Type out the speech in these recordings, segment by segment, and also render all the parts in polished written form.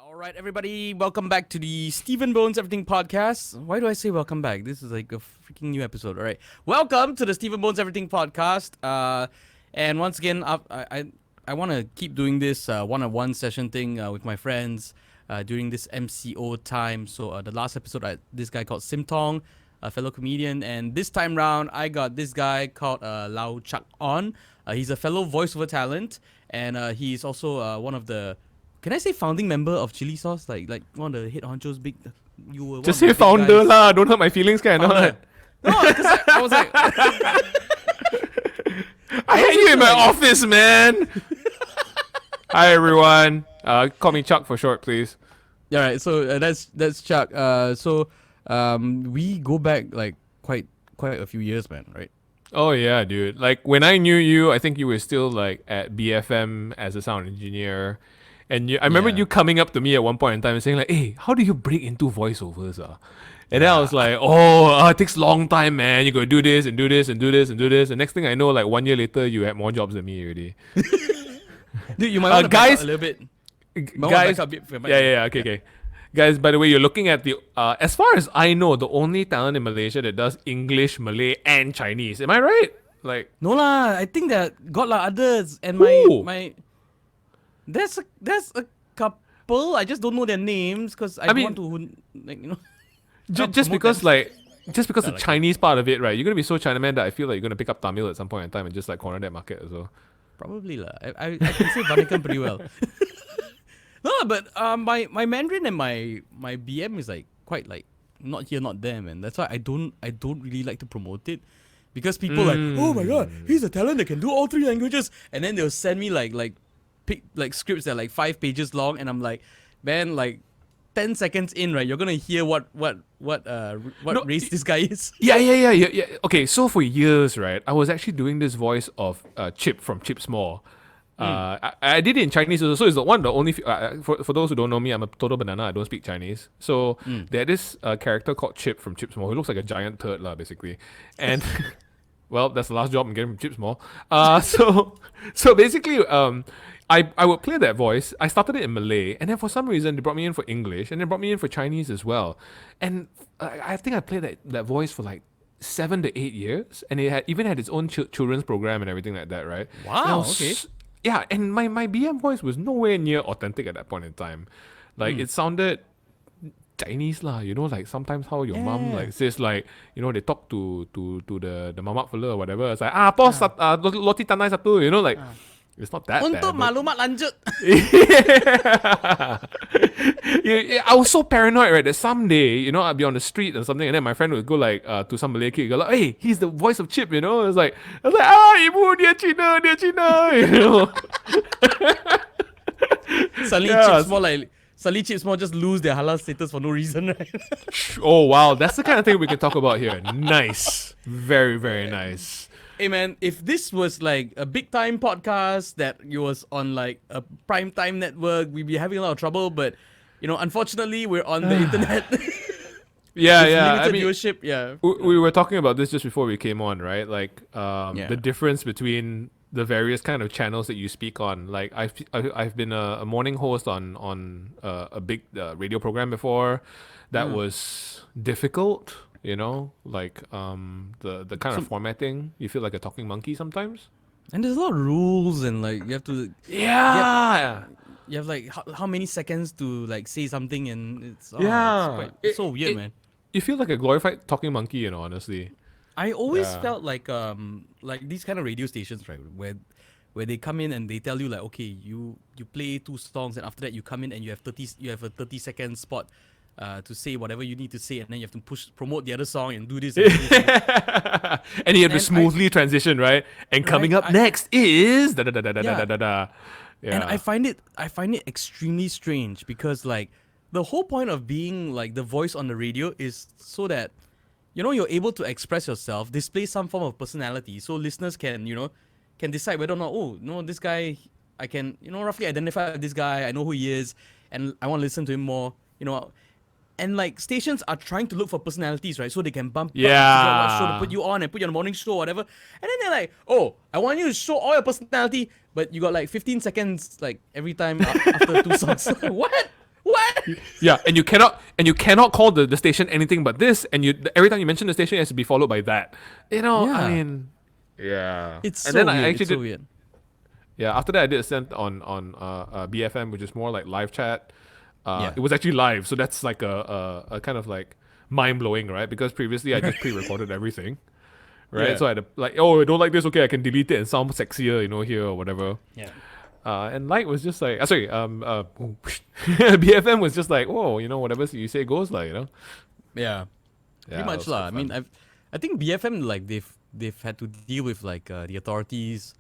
All right, everybody, welcome back to the Stephen Bones Everything podcast. Why do I say welcome back? This is like a freaking new episode. All right, welcome to the Stephen Bones Everything podcast. And once again, I want to keep doing this one-on-one session thing with my friends during this MCO time. So the last episode, this guy called Sim Tong, a fellow comedian, and this time round, I got this guy called Lau Chak Onn. He's a fellow voiceover talent, and he's also one of the, can I say, founding member of Cilisos? Like one of the head honchos, big. You were just say founder lah. Don't hurt my feelings, kind of. No, because I was like, I had you in my office, man. Hi everyone. Call me Chuck for short, please. yeah, right. So that's Chuck. We go back like quite a few years, man. Right? Oh yeah, dude. Like when I knew you, I think you were still like at BFM as a sound engineer. And I remember you coming up to me at one point in time and saying like, "Hey, how do you break into voiceovers?" And then I was like, it takes a long time, man. You gotta do this and do this and do this and do this. And next thing I know, like 1 year later, you had more jobs than me already. Dude, you might want to back up a little bit. Guys, okay. Guys, by the way, you're looking at the, as far as I know, the only talent in Malaysia that does English, Malay, and Chinese. Am I right? Like, no lah, I think that got like others, and my there's a couple. I just don't know their names because I mean, want to, like, you know. Just because the Chinese part of it, right? You're gonna be so Chinaman that I feel like you're gonna pick up Tamil at some point in time and just like corner that market as well. Probably lah. I can say Vanakkam pretty well. No, but my Mandarin and my BM is like quite like not here, not there, man. That's why I don't really like to promote it, because people like, oh my god, he's a talent that can do all 3 languages, and then they'll send me like scripts that are like 5 pages long, and I'm like, man, like 10 seconds in, right, you're gonna hear what race this guy is. Yeah. Okay, so for years, right, I was actually doing this voice of Chip from Chip Small. I did it in Chinese also, so it's one of the only for those who don't know me, I'm a total banana. I don't speak Chinese. So there's this character called Chip from Chip Small who looks like a giant turd lah, basically. And well, that's the last job I'm getting from Chip Small. So basically, I would play that voice. I started it in Malay, and then for some reason they brought me in for English, and they brought me in for Chinese as well. And I think I played that voice for like 7 to 8 years, and it even had its own children's program and everything like that, right? Wow. Okay. Yeah, and my BM voice was nowhere near authentic at that point in time. Like it sounded Chinese lah, you know, like sometimes how your mom like says like, you know, they talk to the mamak fella or whatever. It's like boss loti tanai satu, you know, like it's not that Untuk bad. maklumat lanjut. I was so paranoid, right, that someday, you know, I'd be on the street or something, and then my friend would go like to some Malay kid, go like, hey, he's the voice of Chip, you know. I was like, ibu dia Cina, you know. Suddenly Chip Small just lose their halal status for no reason, right? Oh wow, that's the kind of thing we can talk about here. Nice, very very nice. Hey man, if this was like a big time podcast that was on like a prime time network, we'd be having a lot of trouble. But you know, unfortunately, we're on the internet. Yeah. I mean, viewership. Yeah. We were talking about this just before we came on, right? Like the difference between the various kind of channels that you speak on. Like I've been a morning host on a big radio program before. That was difficult. You know, like the kind of formatting, you feel like a talking monkey sometimes. And there's a lot of rules, and like you have to you have like how many seconds to like say something, and it's so weird, man. You feel like a glorified talking monkey, you know, honestly. I always felt like these kind of radio stations, right, where they come in and they tell you like, okay, you play 2 songs, and after that you come in and you have a 30-second spot to say whatever you need to say, and then you have to promote the other song and do this. And you have to smoothly transition, right? And coming up next is da da da da da da da da. Yeah. And I find it extremely strange, because like the whole point of being like the voice on the radio is so that, you know, you're able to express yourself, display some form of personality, so listeners can decide whether or not, this guy, I can, roughly identify with this guy, I know who he is, and I want to listen to him more, And like stations are trying to look for personalities, right? So they can bump you up, what show to put you on and put you on the morning show or whatever. And then they're like, oh, I want you to show all your personality, but you got like 15 seconds like every time after 2 songs. What? Yeah, and you cannot call the station anything but this, and every time you mention the station, it has to be followed by that. You know, Yeah. I mean, yeah. It's and so then weird. I actually It's so did, weird. yeah. After that, I did a stint on BFM, which is more like live chat. Yeah. It was actually live, so that's like a kind of like mind blowing, right? Because previously I just pre-recorded everything, right? Yeah. So I had to, like, oh, I don't like this. Okay, I can delete it and sound sexier, you know, here or whatever. Yeah. And Light was just like, BFM was just like, oh, you know, whatever you say goes, like, you know. Yeah. Yeah, Pretty that much was quite lah. I mean, fun. I think BFM like they've had to deal with like the authorities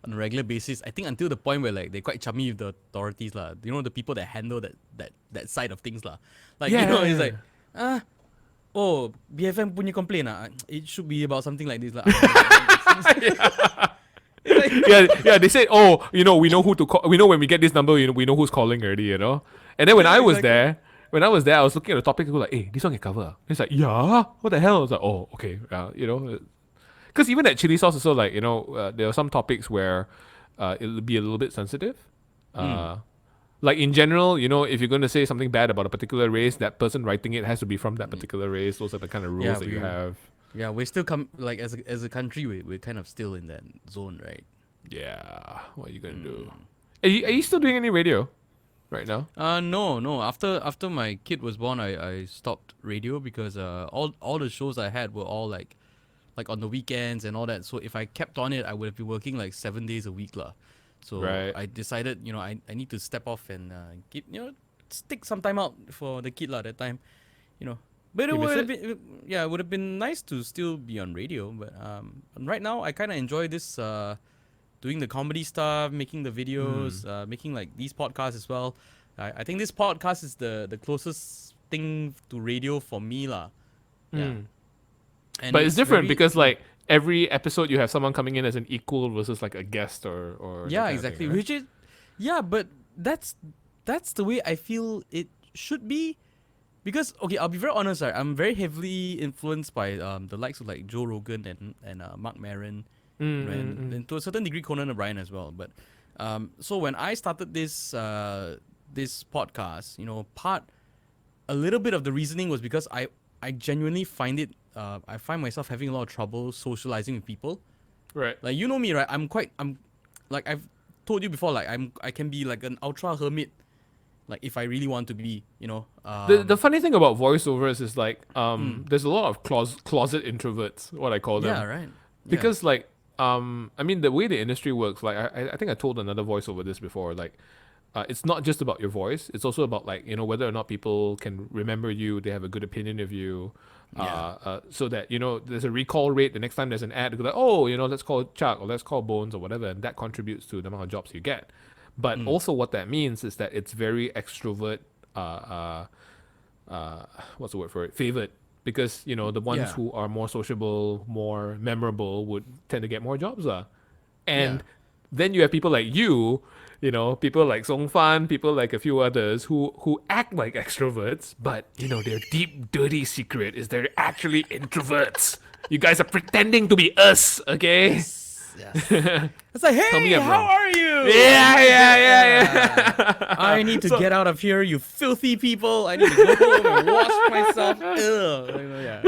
on a regular basis. I think until the point where like they're quite chummy with the authorities lah. You know, the people that handle that side of things lah. Like you know, it's like oh, BFM punya complain ah. It should be about something like this lah. Yeah. They said, oh, you know, we know who to call. We know when we get this number, you know, we know who's calling already, you know. And then when Yeah, I was exactly. there, I was looking at the topic. People were like, hey, this one can cover. It's like, yeah, what the hell? I was like, oh, okay, you know, because even at Cilisos also, like, you know, there are some topics where it'll be a little bit sensitive. Like in general, you know, if you're going to say something bad about a particular race, that person writing it has to be from that particular race. Those are the kind of rules Yeah, that you have. Yeah, we're still like as a country, we're kind of still in that zone, right? Yeah, what are you gonna do? Are you still doing any radio right now? No. After my kid was born, I stopped radio because all the shows I had were all like on the weekends and all that. So if I kept on it, I would have been working like 7 days a week lah. So Right. I decided, you know, I need to step off and stick some time out for the kid lah that time, you know. But it You miss would have it? been it would have been nice to still be on radio. But right now I kind of enjoy this doing the comedy stuff, making the videos, making like these podcasts as well. I think this podcast is the closest thing to radio for me lah. Yeah. And But it's different very- because like every episode you have someone coming in as an equal versus like a guest or that yeah, kind of exactly. thing, right? Which is but that's the way I feel it should be. Because okay, I'll be very honest. Right, I'm very heavily influenced by the likes of like Joe Rogan and Mark Maron, you know, and to a certain degree Conan O'Brien as well. But so when I started this this podcast, you know, a little bit of the reasoning was because I genuinely find it I find myself having a lot of trouble socializing with people. Right. Like you know me, right? I'm like I've told you before. Like I can be like an ultra hermit. Like if I really want to be, you know. The funny thing about voiceovers is like there's a lot of closet introverts, what I call them. Yeah, right. Because like I mean the way the industry works, like I think I told another voiceover this before, like it's not just about your voice, it's also about like, you know, whether or not people can remember you, they have a good opinion of you. So that, you know, there's a recall rate the next time there's an ad, like, oh, you know, let's call Chuck or let's call Bones or whatever, and that contributes to the amount of jobs you get. But also what that means is that it's very extrovert what's the word for it, favored, because, you know, the ones Yeah. who are more sociable, more memorable would tend to get more jobs and Yeah. then you have people like you know, people like Song Fan, people like a few others who act like extroverts, but you know, their deep dirty secret is they're actually introverts. You guys are pretending to be us, okay? Yes. It's like, hey, me I'm how wrong. are you? Yeah. I need to get out of here, you filthy people. I need to go home and wash myself. Ugh. You know, yeah.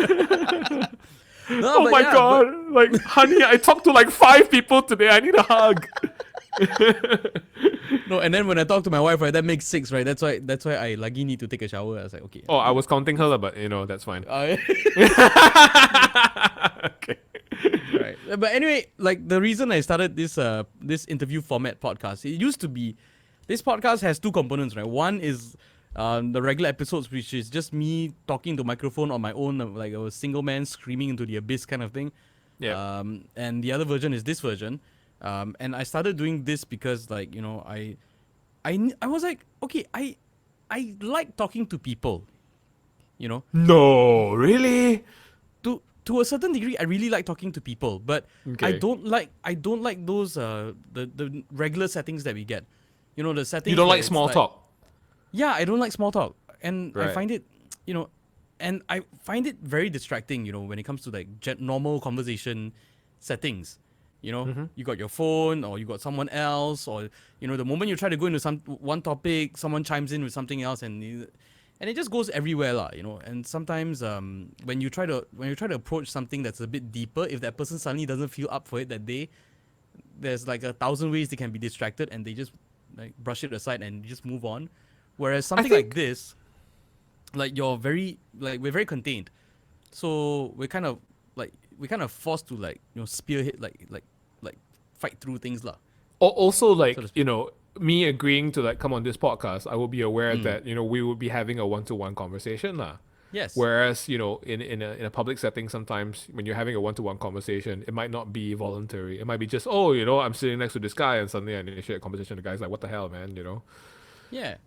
No, Oh but my yeah, god! Like, honey, I talked to like 5 people today. I need a hug. No, and then when I talk to my wife, right, that makes 6, right? That's why I lagi need to take a shower. I was like, okay. Oh, I was counting her, but you know, that's fine. Okay. Right. But anyway, like the reason I started this this interview format podcast, it used to be, this podcast has 2 components, right? One is the regular episodes, which is just me talking to microphone on my own, like a single man screaming into the abyss kind of thing. Yeah. And the other version is this version. And I started doing this because, like, you know, I was like, okay, I like talking to people, you know. No, really? To a certain degree, I really like talking to people, but I Okay. don't like those the regular settings that we get. You know, the settings. You don't where like it's small talk? Yeah, I don't like small talk, and I Right. find it, you know, and I find it very distracting. You know, when it comes to like normal conversation settings, You know, you got your phone or you got someone else, or you know, the moment you try to go into one topic, someone chimes in with something else, and it just goes everywhere, lah. You know, and sometimes when you try to approach something that's a bit deeper, if that person suddenly doesn't feel up for it that day, there's like 1,000 ways they can be distracted, and they just like brush it aside and just move on. Whereas something like this, like we're very contained, so we're kind of forced to like, you know, spearhead like fight through things, lah. Also, like, you know, me agreeing to like come on this podcast, I will be aware that, you know, we will be having a one-to-one conversation, lah. Yes. Whereas, you know, in a public setting, sometimes when you're having a one-to-one conversation, it might not be voluntary. It might be just, oh, you know, I'm sitting next to this guy, and suddenly I initiate a conversation. The guy's like, what the hell, man, you know? Yeah,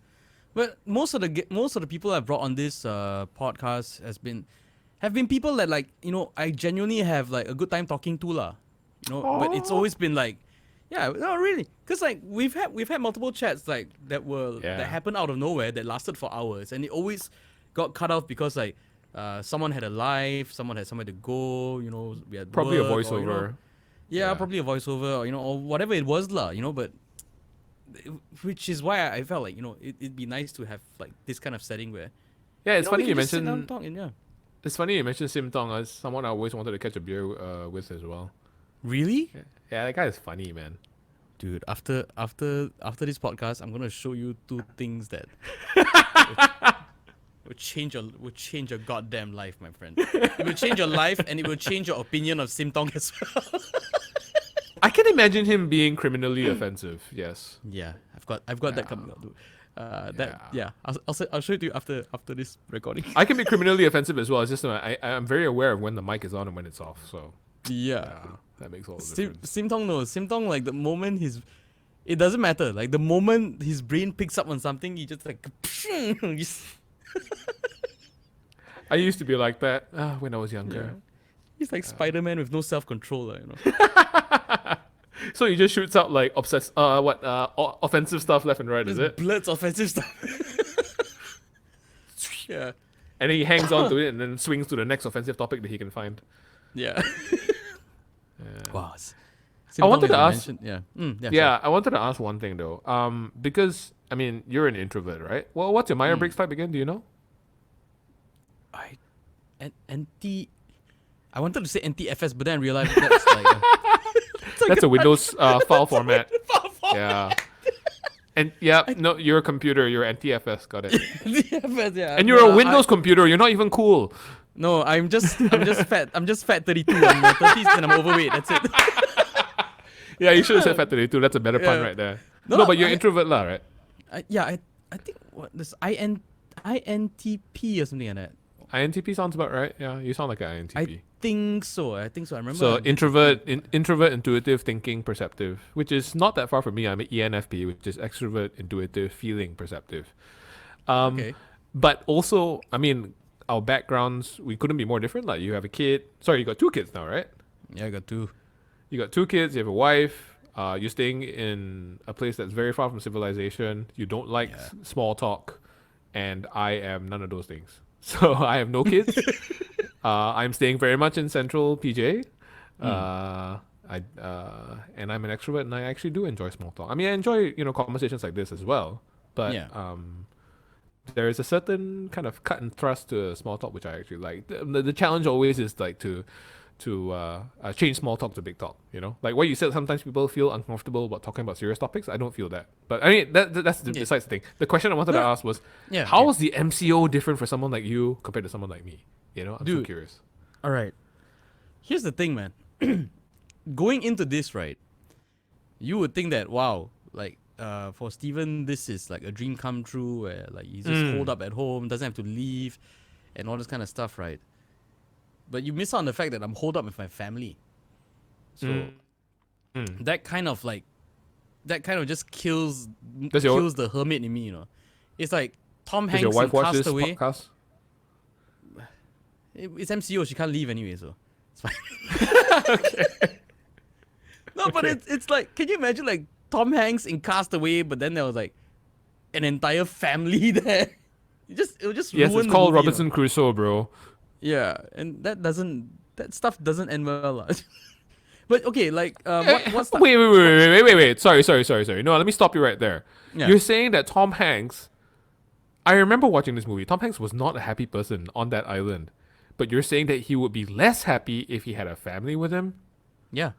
but most of the people I've brought on this podcast have been people that, like, you know, I genuinely have like a good time talking to, lah. You know, but it's always been like, yeah, no, really, because like we've had multiple chats like that happened out of nowhere that lasted for hours, and it always got cut off because like someone had a life, someone had somewhere to go, you know, we had Probably work, a voiceover. or, you know, yeah, probably a voiceover, or, you know, or whatever it was, lah, you know, but which is why I felt like, you know, it'd be nice to have like this kind of setting where, Yeah, it's funny you just sit down mentioned. and talk, and yeah. It's funny you mentioned Sim Tong as someone I always wanted to catch a beer with as well. Really? Yeah, that guy is funny, man. Dude, after this podcast, I'm gonna show you two things that would change your goddamn life, my friend. It will change your life, and it will change your opinion of Sim Tong as well. I can imagine him being criminally offensive. Yes. Yeah, I've got that coming up, dude. I'll show it to you after this recording. I can be criminally offensive as well. It's just I'm very aware of when the mic is on and when it's off. So Yeah. that makes all the difference. Sim Tong knows. Sim Tong, like, the moment it doesn't matter. Like, the moment his brain picks up on something, he just like, I used to be like that when I was younger. yeah. He's like Spider-Man with no self-control, you know. So he just shoots out like offensive stuff left and right, is it? Blurts offensive stuff. Yeah. And then he hangs on to it and then swings to the next offensive topic that he can find. Yeah. Yeah. Wow. I wanted to ask. Yeah. I wanted to ask one thing though. Because I mean, you're an introvert, right? Well, what's your Myers-Briggs type again? Do you know? I wanted to say NTFS, but then I realized that's like That's a Windows file format. Yeah. And no, you're a computer. You're NTFS. Got it. NTFS, yeah. And you're a Windows computer. You're not even cool. No, I'm just fat. I'm just fat 32. I'm in my 30s and I'm overweight. That's it. Yeah, you should have said fat 32. That's a better pun right there. No, but you're introvert lah, right? I think this INTP or something like that. INTP sounds about right. Yeah, you sound like an INTP. I think so. I remember. So introvert, intuitive, thinking, perceptive, which is not that far from me. I'm an ENFP, which is extrovert, intuitive, feeling, perceptive. Okay. But also, I mean, our backgrounds, we couldn't be more different. Like, you have a kid. Sorry, you got 2 kids now, right? Yeah, I got 2. You got 2 kids. You have a wife. You're staying in a place that's very far from civilization. You don't like small talk, and I am none of those things. So I have no kids. I'm staying very much in central PJ. And I'm an extrovert, and I actually do enjoy small talk. I mean, I enjoy, you know, conversations like this as well. But there is a certain kind of cut and thrust to small talk which I actually like. The challenge always is like to change small talk to big talk. You know, like what you said. Sometimes people feel uncomfortable about talking about serious topics. I don't feel that. But I mean, that's besides the thing. The question I wanted to ask was, how is the MCO different for someone like you compared to someone like me? You know, I'm so curious. All right. Here's the thing, man. Going into this, right, you would think that, wow, like, for Steven, this is like a dream come true where like he's just holed up at home, doesn't have to leave, and all this kind of stuff, right? But you miss out on the fact that I'm holed up with my family. So that kind of just kills the hermit in me, you know. It's like Tom Hanks Does your wife in watch this Castaway. podcast? It's MCO, she can't leave anyway, so it's fine. Okay. No, but it's like, can you imagine like Tom Hanks in Castaway, but then there was like an entire family there. It will just Yes, ruin it's the called movie, Robinson Crusoe, bro. Yeah, and that stuff doesn't end well. But okay, like what's the Wait. Sorry. No, let me stop you right there. Yeah. You're saying that Tom Hanks. I remember watching this movie. Tom Hanks was not a happy person on that island, but you're saying that he would be less happy if he had a family with him. Yeah.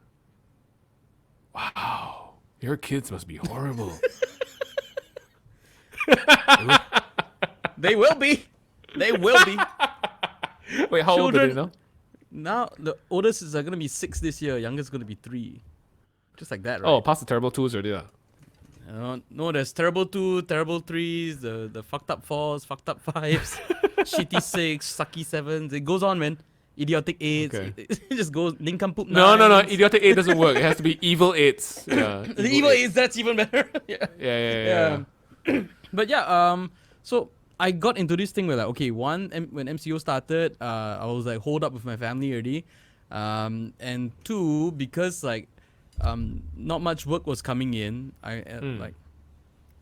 Wow, your kids must be horrible. They will be. They will be. Wait, how old are they Children- now? Now the oldest is gonna be 6 this year. Youngest is gonna be 3. Just like that, right? Oh, past the terrible twos already. No, there's terrible 2, terrible 3s, the fucked up 4s, fucked up 5s, shitty 6, sucky 7s. It goes on, man. Idiotic 8s. Okay. It just goes nincompoop 9s. No. Idiotic 8 doesn't work. It has to be evil 8s. Yeah. The evil 8s, that's even better. Yeah. Yeah. But yeah, so I got into this thing where like, okay, when MCO started, I was like holed up with my family already, and 2 because like, not much work was coming in. Like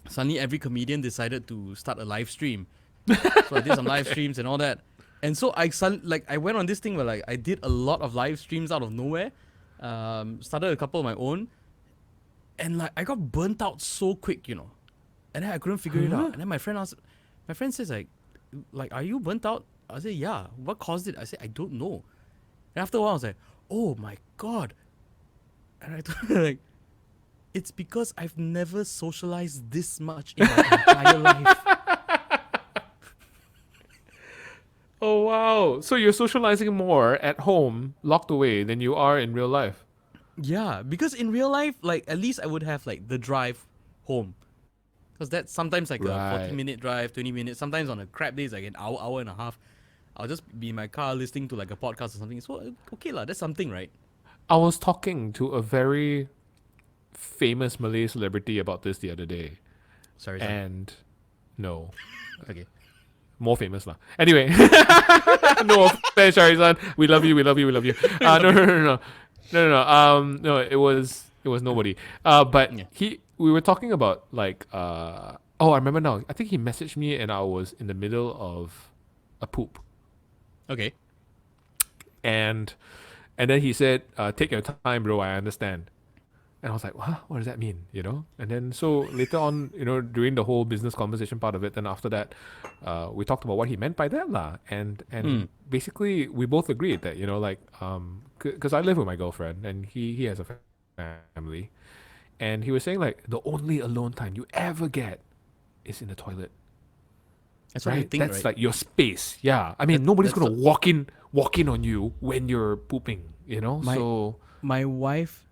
suddenly every comedian decided to start a live stream, so I did some live streams and all that, and so I went on this thing where like I did a lot of live streams out of nowhere, started a couple of my own, and like I got burnt out so quick, and then I couldn't figure it out. And then my friend says like, are you burnt out? I said, yeah. What caused it? I said, I don't know. And after a while, I was like, oh my god. And I told her like, it's because I've never socialized this much in my entire life. Oh wow! So you're socializing more at home, locked away, than you are in real life. Yeah, because in real life, like at least I would have like the drive home. Because that's sometimes like a Right. 40-minute drive, 20 minutes. Sometimes on a crap day, it's like an hour and a half. I'll just be in my car listening to like a podcast or something. So, okay lah, that's something, right? I was talking to a very famous Malay celebrity about this the other day, Sorry. and no, Okay. more famous lah. Anyway, no offense, Sharizan. We love you. No. It was nobody. But Yeah. we were talking about like oh, I remember now. I think he messaged me and I was in the middle of a poop, Okay. and then he said, "Take your time, bro. I understand." And I was like, what does that mean? And then so later on, during the whole business conversation part of it, then after that, we talked about what he meant by that lah. And basically we both agreed that, like, because I live with my girlfriend and he has a family. And he was saying like, the only alone time you ever get is in the toilet. That's what I Right? think, That's right? like your space. Yeah. I mean, nobody's that's going to walk in on you when you're pooping, so... My wife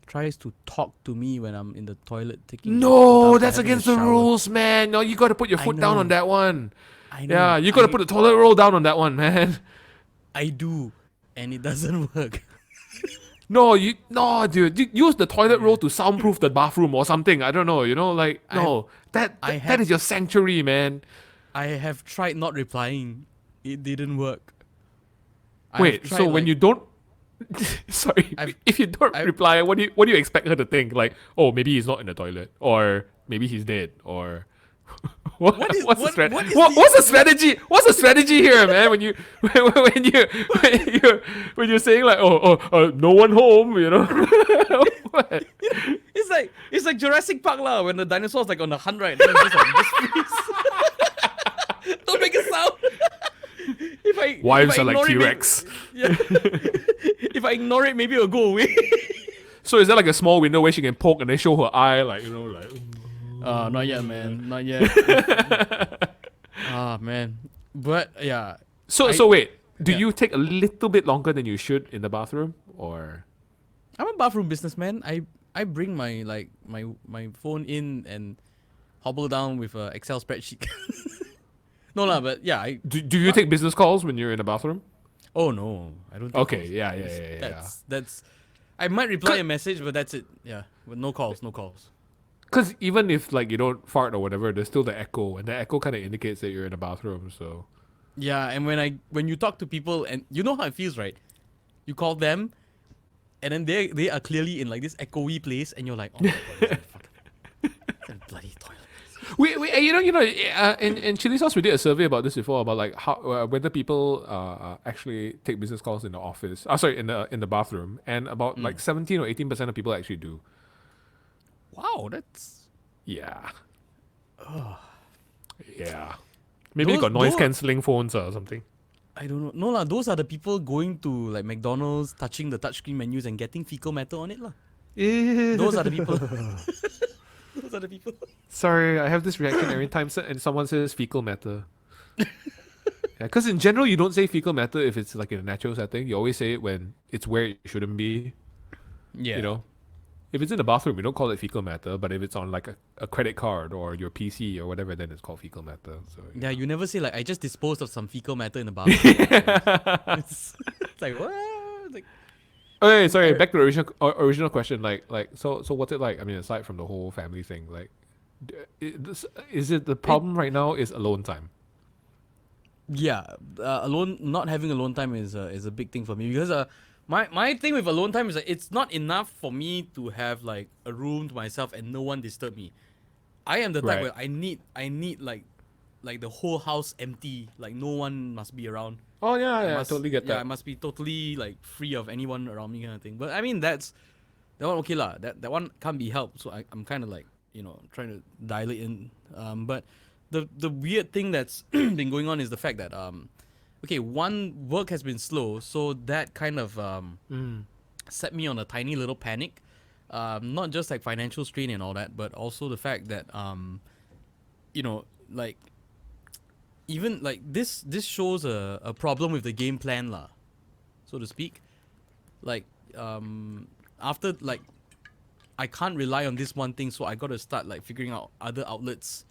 tries to talk to me when I'm in the toilet taking. No, after that's having a against the shower. rules, man. No, you got to put your I foot down know. on that one. I know. Yeah, you got to put the toilet roll down on that one, man. I do, and it doesn't work. No, dude. Use the toilet roll to soundproof the bathroom or something. I don't know, that is your sanctuary, man. I have tried not replying. It didn't work. Wait, so when you don't sorry, if you don't reply, what do you expect her to think? Like, oh, maybe he's not in the toilet, or maybe he's dead, or what's the strategy? What's the strategy here, man? When you're saying like, no one home, What? It's like Jurassic Park lah, when the dinosaurs like on the hunt, right? Then it's just freeze. Don't make a sound. Wives if I are like ignore it, T-Rex. Yeah. If I ignore it, maybe it'll go away. So is there like a small window where she can poke and then show her eye, like, like... Not yet, man. Not yet. Man. But yeah. So wait, do you take a little bit longer than you should in the bathroom, or? I'm a bathroom businessman. I bring my my phone in and hobble down with a Excel spreadsheet. No lah, but yeah. Do you take business calls when you're in the bathroom? Oh no, I don't. Take Okay, calls. yeah. That's. I might reply a message, but that's it. Yeah, but no calls. Because even if like you don't fart or whatever, there's still the echo, and the echo kind of indicates that you're in a bathroom. So yeah, and when you talk to people, and you know how it feels, right? You call them, and then they are clearly in like this echoey place, and you're like, oh my god, fucking bloody toilet. In Cilisos we did a survey about this before about like how whether people actually take business calls in the office. Sorry, in the bathroom, and about like 17 or 18% of people actually do. Wow, that's Yeah. Yeah. Maybe they got Those- noise those- cancelling phones or something. I don't know. No lah, those are the people going to like McDonald's, touching the touchscreen menus and getting fecal matter on it lah. Those are the people. Those are the people. Sorry, I have this reaction every time and someone says fecal matter. Because in general, you don't say fecal matter if it's like in a natural setting. You always say it when it's where it shouldn't be. Yeah. You know, if it's in the bathroom, we don't call it fecal matter. But if it's on like a credit card or your PC or whatever, then it's called fecal matter. So Yeah, you never say like I just disposed of some fecal matter in the bathroom. it's like what? It's like Okay, sorry. Back to the original question. Like, so what's it like? I mean, aside from the whole family thing, like, is it the problem right now? Is alone time? yeah, not having alone time is a big thing for me because my thing with alone time is that it's not enough for me to have like a room to myself and no one disturb me. I am the type Right. where I need like the whole house empty, like no one must be around. Oh yeah, I I must- totally get Yeah, I that. must be totally like free of anyone around me kind of thing. But I mean that one okay lah. That one can't be helped. So I'm kind of like trying to dial it in. But the weird thing that's been going on is the fact that okay, one, work has been slow, so that kind of set me on a tiny little panic. Not just like financial strain and all that, but also the fact that like even like this shows a problem with the game plan lah, so to speak. Like after like I can't rely on this one thing, so I gotta start like figuring out other outlets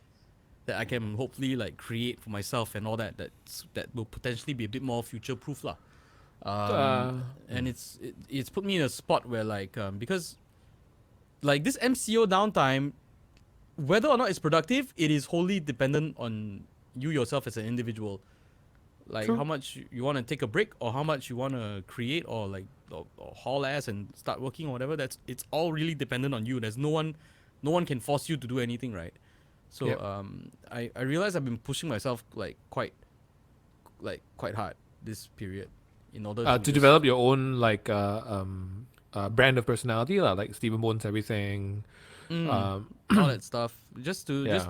that I can hopefully like create for myself and all that that will potentially be a bit more future proof lah. And it's put me in a spot where like because like this MCO downtime, whether or not it's productive, it is wholly dependent on you yourself as an individual. Like True. how much you want to take a break or how much you want to create or like or haul ass and start working or whatever. It's all really dependent on you. There's no one can force you to do anything, right? So Yep. I realize I've been pushing myself like quite hard this period in order To just- develop your own like brand of personality, like Stephen Bones everything. all that stuff just to Yeah.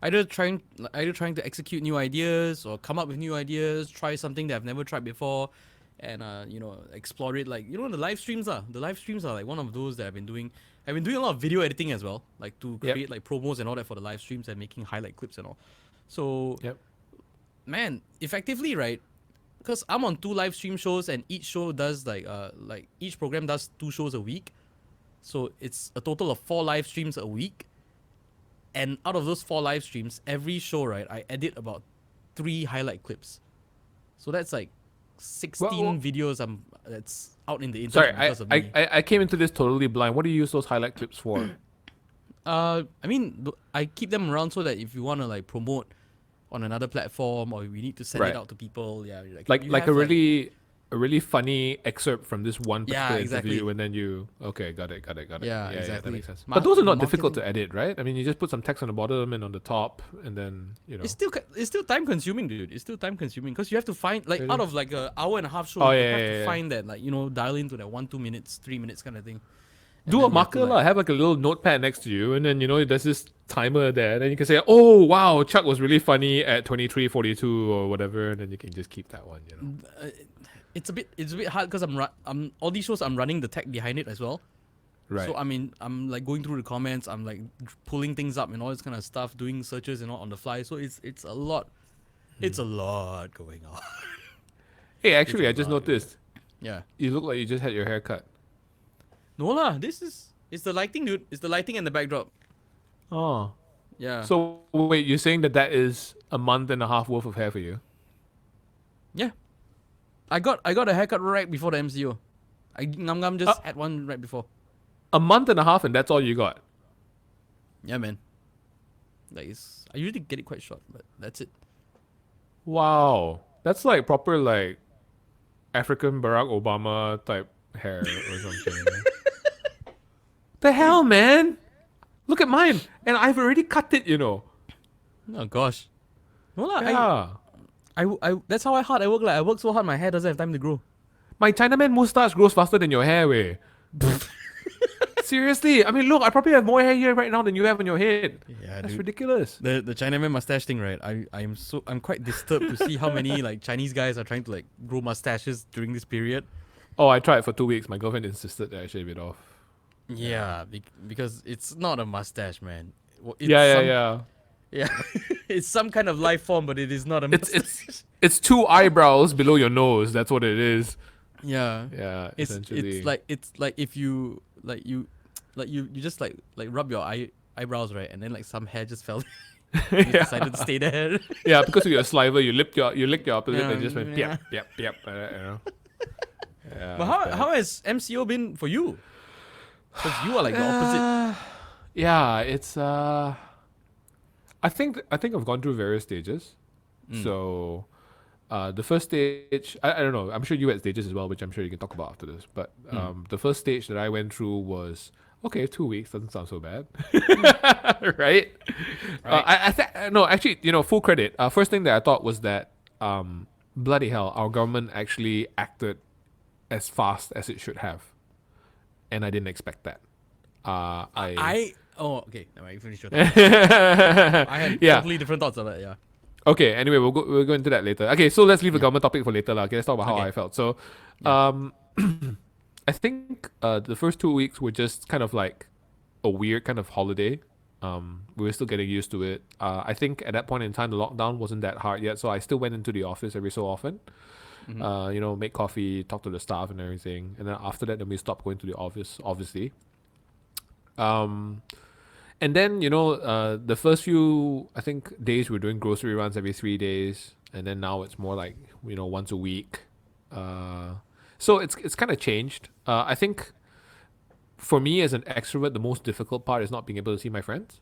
either trying to execute new ideas or come up with new ideas, try something that I've never tried before, and explore it. Like the live streams are like one of those that I've been doing a lot of video editing as well, like to Yep. create like promos and all that for the live streams and making highlight clips and all. So Yep. man, effectively, right? Because I'm on 2 live stream shows and each show does like each program does 2 shows a week. So it's a total of 4 live streams a week. And out of those 4 live streams, every show, right, I edit about 3 highlight clips. So that's like 16 Well- videos that's out in the Sorry, internet because of me. I came into this totally blind. What do you use those highlight clips for? I mean, I keep them around so that if you want to like promote on another platform or we need to send Right. it out to people, yeah, like you like have, a really funny excerpt from this one Yeah, particular exactly. interview, and then you got it. Yeah, that exactly. makes sense. Mar- But those are not difficult marketing- to edit, right? I mean, you just put some text on the bottom and on the top, and then It's still time consuming, dude. It's still time consuming because you have to find like Really? out of like an hour and a half show, Oh, you yeah, have yeah, to yeah. find that like dial into that 1-2 minutes, 3 minutes kind of thing. And do then a you have to, marker lah. Have like a little notepad next to you, and then there's this timer there. Then you can say, "Oh wow, Chuck was really funny at 23:42 or whatever," and then you can just keep that one. It's a bit hard because I'm all these shows I'm running the tech behind it as well. Right. So I'm like going through the comments, I'm like pulling things up and all this kind of stuff, doing searches and all on the fly. So it's a lot. It's a lot going on. Hey, actually, I it's a just lot, noticed Yeah. you look like you just had your hair cut. No lah. It's the lighting, dude. It's the lighting and the backdrop. Oh. Yeah. So wait, you're saying that is a month and a half worth of hair for you? Yeah. I got a haircut right before the MCO. Ngam just had one right before. A month and a half, and that's all you got? Yeah, man. Like I usually get it quite short, but that's it. Wow, that's like proper like African Barack Obama type hair or something. The hell, man! Look at mine, and I've already cut it. Oh gosh. No lah. Yeah. That's how hard I work. Like I work so hard, my hair doesn't have time to grow. My Chinaman mustache grows faster than your hair, way. Seriously, I mean, look, I probably have more hair here right now than you have on your head. Yeah, That's dude. ridiculous. The Chinaman mustache thing, right? I'm quite disturbed to see how many like Chinese guys are trying to like grow mustaches during this period. Oh, I tried for 2 weeks. My girlfriend insisted that I shave it off. Yeah, because it's not a mustache, man. It's Yeah. yeah. It's some kind of life form, but it is not a mustache. It's two eyebrows below your nose. That's what it is. Yeah. Yeah, It's essentially. it's like if you you just like rub your eyebrows, right, and then like some hair just fell. You just decided to stay there. Yeah, because of your saliva, you licked your upper lip Yeah, and just went yeah. yep. You know. Yeah, But it's bad. how has MCO been for you? Because you are like the opposite. Yeah, it's I think I've gone through various stages. So the first stage, I don't know, I'm sure you had stages as well, which I'm sure you can talk about after this. But the first stage that I went through was, okay, 2 weeks doesn't sound so bad. Right? No, actually, full credit. First thing that I thought was that bloody hell, our government actually acted as fast as it should have. And I didn't expect that. Oh, okay. Never mind, finish your thought. I had totally different thoughts on that. Yeah. Okay, anyway, we'll go into that later. Okay, so let's leave the government topic for later. Okay, let's talk about how Okay. I felt. So, I think the first 2 weeks were just kind of like a weird kind of holiday. We were still getting used to it. I think at that point in time, the lockdown wasn't that hard yet, so I still went into the office every so often. Make coffee, talk to the staff and everything. And then after that, then we stopped going to the office, obviously. And then, the first few, I think, days we were doing grocery runs every 3 days. And then now it's more like, once a week. So it's kind of changed. I think for me as an extrovert, the most difficult part is not being able to see my friends.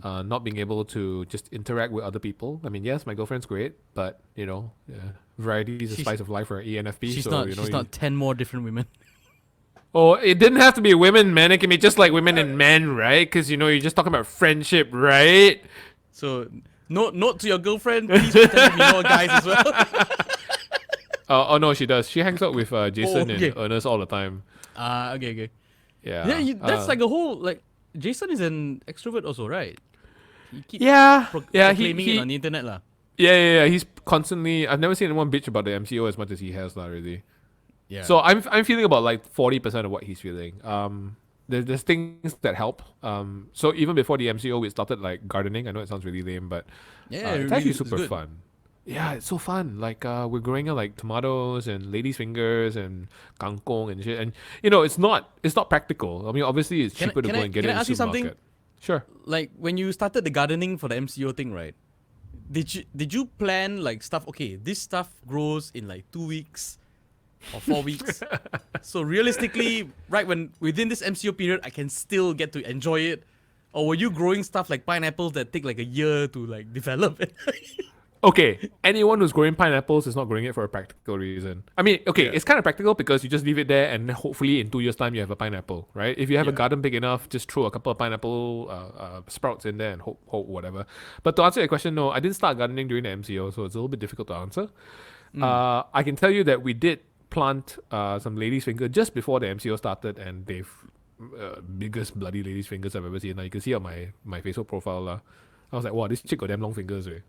Not being able to just interact with other people. I mean, yes, my girlfriend's great, but, variety is the spice of life for an ENFP. She's so, not 10 more different women. Oh, it didn't have to be women, man. It can be just like women and men, right? Because, you're just talking about friendship, right? So, note to your girlfriend, please pretend to be more guys as well. Oh, no, she does. She hangs out with Jason okay. and Ernest all the time. Okay. Yeah. Yeah, that's like a whole, like, Jason is an extrovert also, right? He keeps proclaiming it on the internet lah. Yeah. He's constantly. I've never seen anyone bitch about the MCO as much as he has lah. Really. Yeah. So I'm feeling about like 40% of what he's feeling. There's things that help. So even before the MCO, we started like gardening. I know it sounds really lame, but yeah, it's really, actually it's super good. fun. Yeah, it's so fun. Like we're growing like tomatoes and lady's fingers and kangkong and shit. And it's not practical. I mean, obviously it's cheaper to go and get it Can in I the ask you something? supermarket. Sure. Like when you started the gardening for the MCO thing, right? Did you plan like stuff? Okay, this stuff grows in like 2 weeks or 4 weeks. So realistically, right when within this MCO period, I can still get to enjoy it. Or were you growing stuff like pineapples that take like a year to like develop it? Okay, anyone who's growing pineapples is not growing it for a practical reason. I mean, okay, it's kind of practical because you just leave it there and hopefully in 2 years' time you have a pineapple, right? If you have a garden big enough, just throw a couple of pineapple sprouts in there and hope whatever. But to answer your question, no, I didn't start gardening during the MCO, so it's a little bit difficult to answer. I can tell you that we did plant some lady's finger just before the MCO started, and they've biggest bloody lady's fingers I've ever seen. Now you can see on my Facebook profile. I was like, wow, this chick got damn long fingers, eh?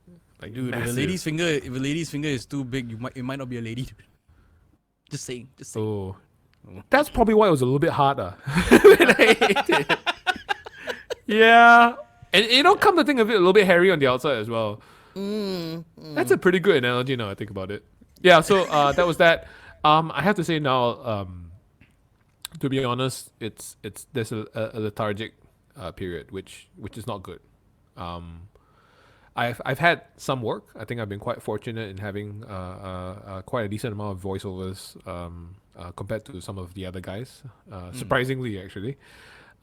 Like, Dude, if a lady's finger is too big, it might not be a lady. Just saying. Oh, that's probably why it was a little bit harder when I ate it. Yeah, and come to think of it, a little bit hairy on the outside as well. That's a pretty good analogy now I think about it. Yeah, so that was that. I have to say now, to be honest, there's a lethargic period, which is not good. I've had some work. I think I've been quite fortunate in having quite a decent amount of voiceovers compared to some of the other guys. Surprisingly, actually.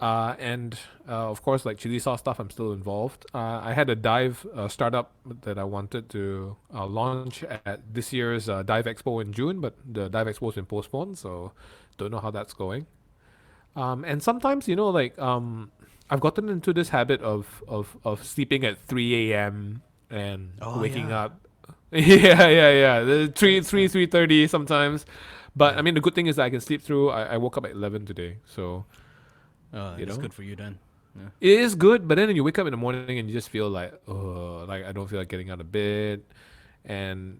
And of course, like Cilisos stuff, I'm still involved. I had a dive startup that I wanted to launch at this year's Dive Expo in June, but the Dive Expo has been postponed, so don't know how that's going. And sometimes, I've gotten into this habit of sleeping at 3 a.m. and Oh, waking yeah. up. Yeah. The That's nice. 3:30 sometimes. But I Yeah. mean, the good thing is that I can sleep through. I woke up at 11 today, so Oh, you that's know good for you then. Yeah. it is good. But then you wake up in the morning and you just feel like, oh, like I don't feel like getting out of bed. And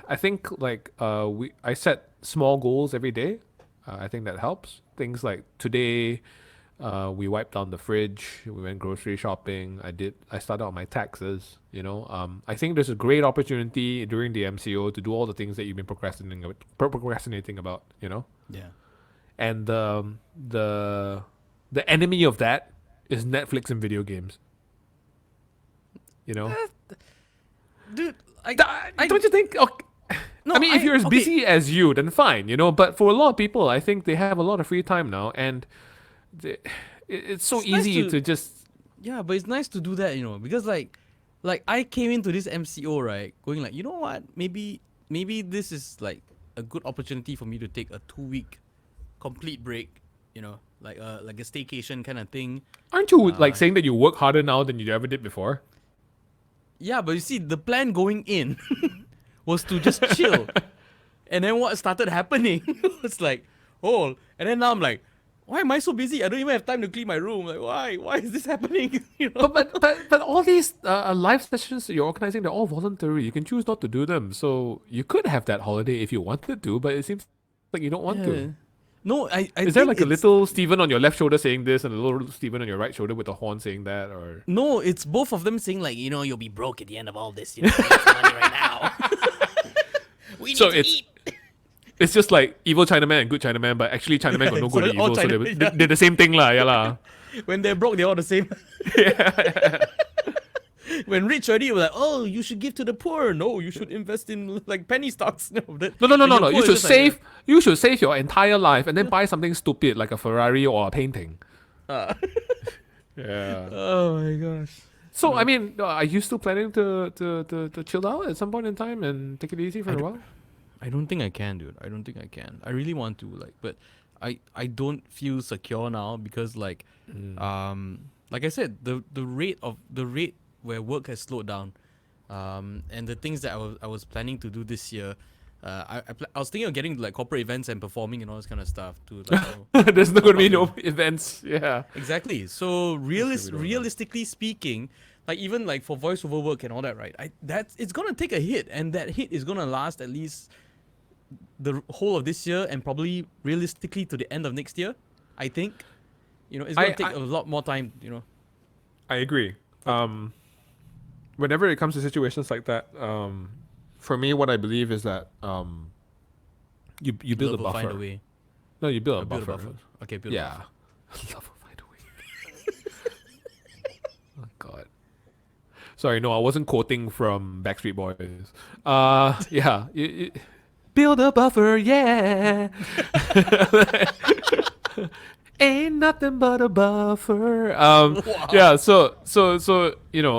I think like I set small goals every day. I think that helps. Things like today, we wiped down the fridge. We went grocery shopping. I started on my taxes. I think there's a great opportunity during the MCO to do all the things that you've been procrastinating about. Yeah. And the enemy of that is Netflix and video games. You know, Dude, don't you think? Okay. no, I mean, if you're as okay. busy as you, then fine, But for a lot of people, I think they have a lot of free time now, and they, it's so It's nice easy to to just. Yeah, but it's nice to do that, because like I came into this MCO right, going like, you know what, maybe this is like a good opportunity for me to take a 2 week complete break, like a staycation kind of thing. Aren't you like Uh, saying that you work harder now than you ever did before? yeah, but you see, the plan going in was to just chill, and then what started happening was like, oh, and then now I'm like, why am I so busy? I don't even have time to clean my room. Like, why? Why is this happening? But all these live sessions that you're organizing, they're all voluntary. You can choose not to do them, so you could have that holiday if you wanted to, but it seems like you don't want Yeah. to. No, I Is there think like a it's little Steven on your left shoulder saying this and a little Steven on your right shoulder with a horn saying that, or? no, it's both of them saying like, you'll be broke at the end of all this. You need some money right now. We So need to eat. it's just like evil Chinaman and good Chinaman, but actually Chinaman got no So good or all evil, so Chinaman, yeah. they're the same thing lah, yeah lah. When they're broke, they're all the same. When rich already, we're like, oh, you should give to the poor. No, you should invest in like penny stocks. No, No. when you're You poor, it's should just like, save. You should save your entire life and then buy something stupid like a Ferrari or a painting. uh, Yeah. oh my gosh. So I mean, are you still planning to chill out at some point in time and take it easy for I a d- while? I don't think I can, dude. I don't think I can. I really want to, but I don't feel secure now because like I said, the rate where work has slowed down, and the things that I was planning to do this year, I was thinking of getting like corporate events and performing and all this kind of stuff to like There's not going to be help no events. Yeah. exactly. So We don't know. realistically speaking, like even like for voiceover work and all that, right? It's gonna take a hit, and that hit is gonna last at least the whole of this year and probably realistically to the end of next year. I think, it's gonna take a lot more time. I agree. Whenever it comes to situations like that, for me, what I believe is that you build a Love will buffer. find a way. No, you build a Build a buffer. buffer. Okay, build a Yeah. buffer. Love will find a way. Oh God. Sorry, no, I wasn't quoting from Backstreet Boys. Yeah. Build a buffer, yeah. Ain't nothing but a buffer. Wow. Yeah. So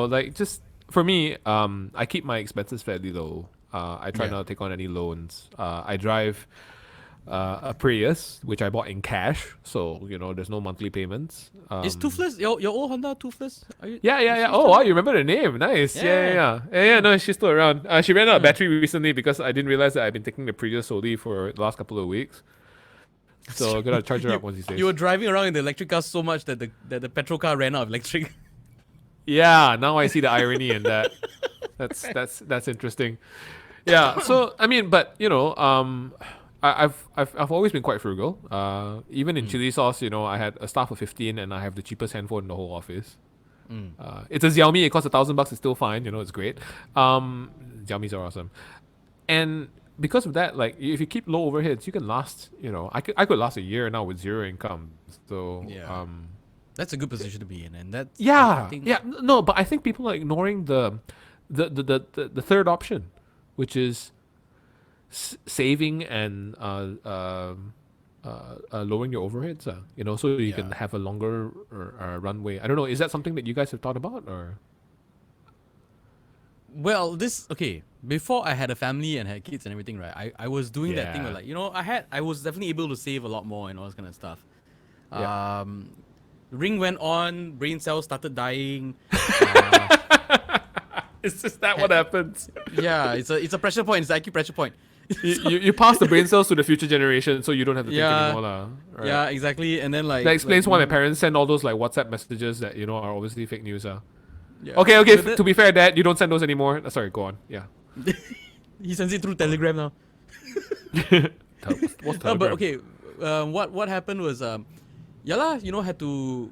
like just for me, I keep my expenses fairly low. I try Yeah. not to take on any loans. I drive a Prius, which I bought in cash, so there's no monthly payments. Is Toothless your old Honda Toothless? Are you, Yeah. is she Oh, still- wow, you remember the name? Nice. Yeah. No, she's still around. She ran out of Yeah. battery recently because I didn't realize that I've been taking the Prius solely for the last couple of weeks. So I gotta charge her up once these days. You were driving around in the electric car so much that the petrol car ran out of electric. Yeah, now I see the irony in that. That's interesting. Yeah. So I mean, but I've always been quite frugal. Even in Cilisos, I had a staff of 15 and I have the cheapest handphone in the whole office. It's a Xiaomi. It costs $1,000. It's still fine. It's great. Xiaomis are awesome, and because of that, like if you keep low overheads, you can last. I could last a year now with zero income. So Yeah. That's a good position to be in, and that's yeah, I think, yeah. No, but I think people are ignoring the third option, which is saving and lowering your overheads. So you can Yeah. have a longer runway. I don't know. Is that something that you guys have thought about, or? Well, before I had a family and had kids and everything, right? I was doing that thing where Yeah. like, I was definitely able to save a lot more and all this kind of stuff. Yeah. ring went on, brain cells started dying. Is that what happens? Yeah, it's a pressure point. It's an IQ pressure point. You pass the brain cells to the future generation, so you don't have to think Yeah. anymore, lah. Right? Yeah, exactly. And then like That explains why my like, parents send all those like WhatsApp messages that are obviously fake news. yeah. Okay. So that- To be fair, Dad, you don't send those anymore. Sorry, go on. Yeah. he sends it through Telegram now. What's No, but Telegram? okay. What happened was had to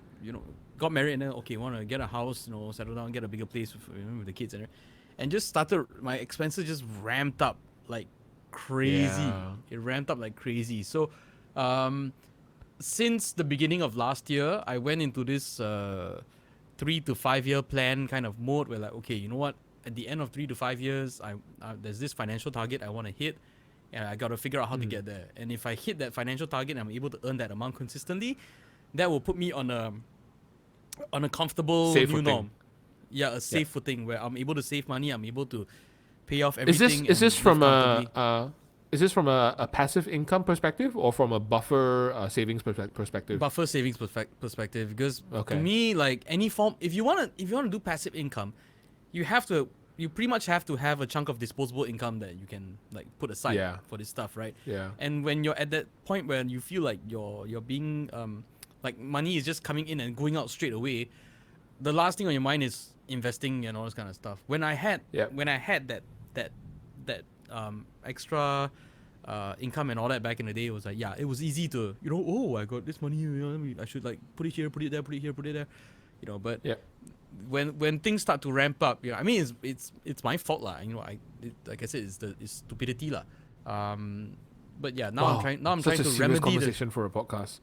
got married and then want to get a house, settle down, get a bigger place with the kids and just started, my expenses just ramped up like crazy. Yeah. It ramped up like crazy. So since the beginning of last year, I went into this 3 to 5 year plan kind of mode where like, okay, you know what, at the end of 3 to 5 years, I there's this financial target I want to hit, and I got to figure out how to get there. And if I hit that financial target and I'm able to earn that amount consistently, that will put me on a comfortable Safe new footing. norm. Yeah, a safe footing where I'm able to save money, I'm able to pay off Is everything. this and from live comfortably. a passive income perspective or from a buffer savings perspective? Buffer savings perspective? Because Okay. to me, like any form, if you wanna do passive income, you pretty much have to have a chunk of disposable income that you can like put aside Yeah. for this stuff, right? Yeah. And when you're at that point where you feel like you're being like money is just coming in and going out straight away, the last thing on your mind is investing and all this kind of stuff. When I had Yeah. that extra income and all that back in the day, it was like, yeah, it was easy to I got this money, I should like put it here, put it there, put it here, put it there, but Yeah. when things start to ramp up, I mean it's my fault lah, like I said, it's stupidity lah. But yeah, now Wow, I'm such trying a to serious remedy conversation for a podcast.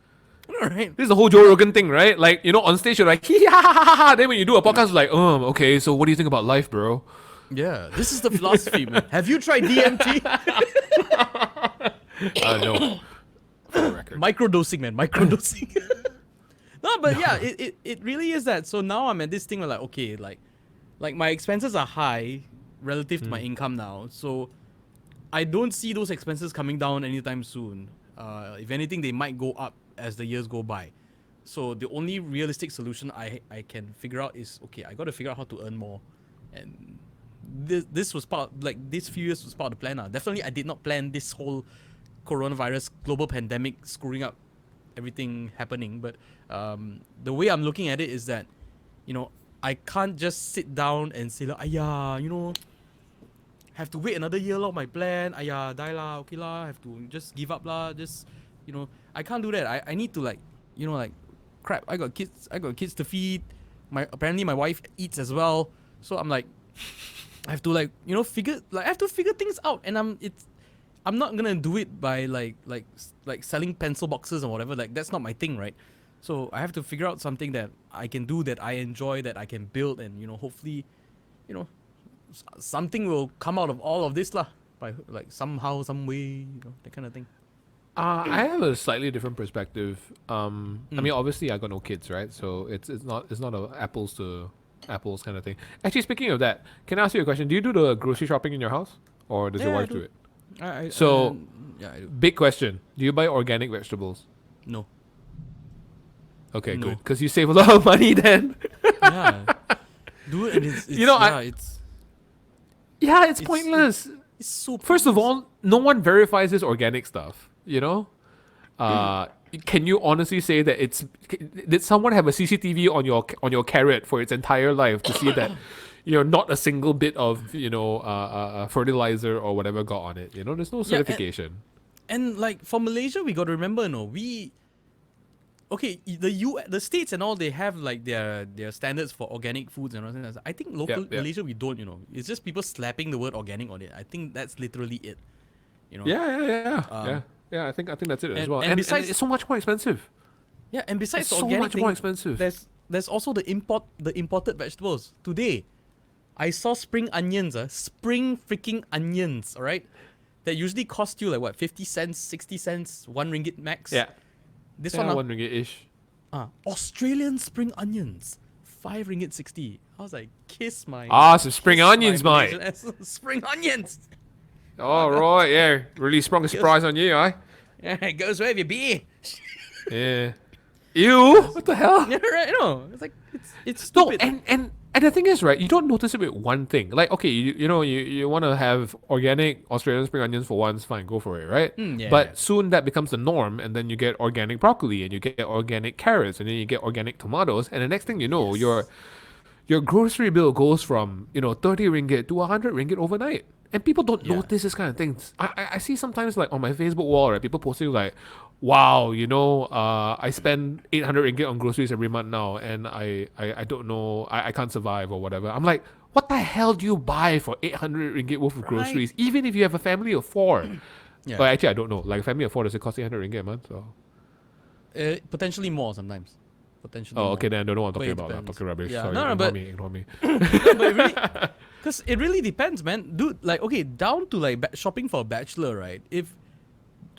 right? This is the whole Joe Rogan thing, right? Like, on stage you're like, ha. Then when you do a podcast, it's like, okay, so what do you think about life, bro? Yeah, this is the philosophy, man. Have you tried DMT? No. For the record. Microdosing, man. Microdosing. No, but yeah, it really is that. So now I'm at this thing where like, okay, like my expenses are high relative to my income now. So I don't see those expenses coming down anytime soon. If anything, they might go up as the years go by. So the only realistic solution I can figure out is, okay, I got to figure out how to earn more. And this was this few years was part of the plan. Definitely, I did not plan this whole coronavirus global pandemic screwing up everything happening. But the way I'm looking at it is that, I can't just sit down and say, like, have to wait another year of my plan. Die lah, okay lah, have to just give up lah. Just, I can't do that. I need to crap, I got kids to feed. Apparently my wife eats as well. So I'm like, I have to I have to figure things out, and I'm not gonna do it by like selling pencil boxes or whatever. Like, that's not my thing, right? So I have to figure out something that I can do, that I enjoy, that I can build, and hopefully, something will come out of all of this lah. By like somehow, some way, that kind of thing. I have a slightly different perspective. I mean, obviously, I got no kids, right? So it's not a apples to apples kind of thing. Actually, speaking of that, can I ask you a question? Do you do the grocery shopping in your house, or does your Yeah, I wife do do. it? So yeah, I do. Big question: do you buy organic vegetables? No. Okay, No. good, because you save a lot of money then. Yeah. Do it, and it's It's It's- pointless. it's so. First of all, no one verifies this organic stuff. Can you honestly say that did someone have a CCTV on your carrot for its entire life to see that not a single bit of fertilizer or whatever got on it? There's no certification. And like for Malaysia, we got to remember, the states and all, they have like their standards for organic foods and all that. I think local Yeah. Malaysia, we don't. It's just people slapping the word organic on it. I think that's literally it. Yeah. I think that's it as and- well. and And besides- it's so much more expensive. Yeah, and besides It's the so organic much thing, more expensive. there's also the imported vegetables. Today, I saw spring onions, spring freaking onions, all right? That usually cost you like what, 50 cents, 60 cents, 1 ringgit max. Yeah. This Yeah, one, $1 ish. Australian spring onions, 5 ringgit 60. I was like, kiss my. Some spring kiss my onions, mate. Malaysian ass. Spring onions. All right, yeah. Really sprung a surprise on you, eh? Yeah, it goes where you be. Yeah. Ew, what the hell? Yeah, right. No, it's like it's No, stupid. and the thing is, right, you don't notice it with one thing. Like, okay, you want to have organic Australian spring onions for once, fine, go for it, right? Yeah. But soon that becomes the norm, and then you get organic broccoli, and you get organic carrots, and then you get organic tomatoes, and the next thing you know, your grocery bill goes from 30 ringgit to 100 ringgit overnight. And people don't Yeah. notice this kind of things. I see sometimes like on my Facebook wall, right, people posting like, wow, I spend 800 ringgit on groceries every month now, and I don't know, I can't survive or whatever. I'm like, what the hell do you buy for 800 ringgit worth of groceries, even if you have a family of four? Yeah. But actually, I don't know. Like a family of four, does it cost 800 ringgit a month? So. Potentially more sometimes. Potentially. Oh, more. okay, then I don't know what I'm But talking it about. I'm depends. talking rubbish. Yeah, Sorry, no, ignore but- me, ignore me. No, but it really, because it really depends, man. Dude, like, okay, down to like shopping for a bachelor, right?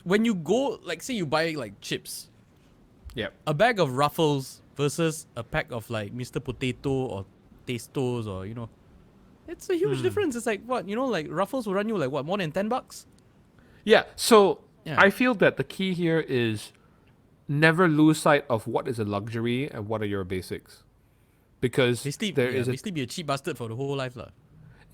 When you go, like, say you buy like chips, Yep. a bag of Ruffles versus a pack of like Mr. Potato or Tastos or it's a huge difference. It's like what like Ruffles will run you like what, more than $10? Yeah, so Yeah. I feel that the key here is never lose sight of what is a luxury and what are your basics. Because Basically be a cheap bastard for the whole life, lah.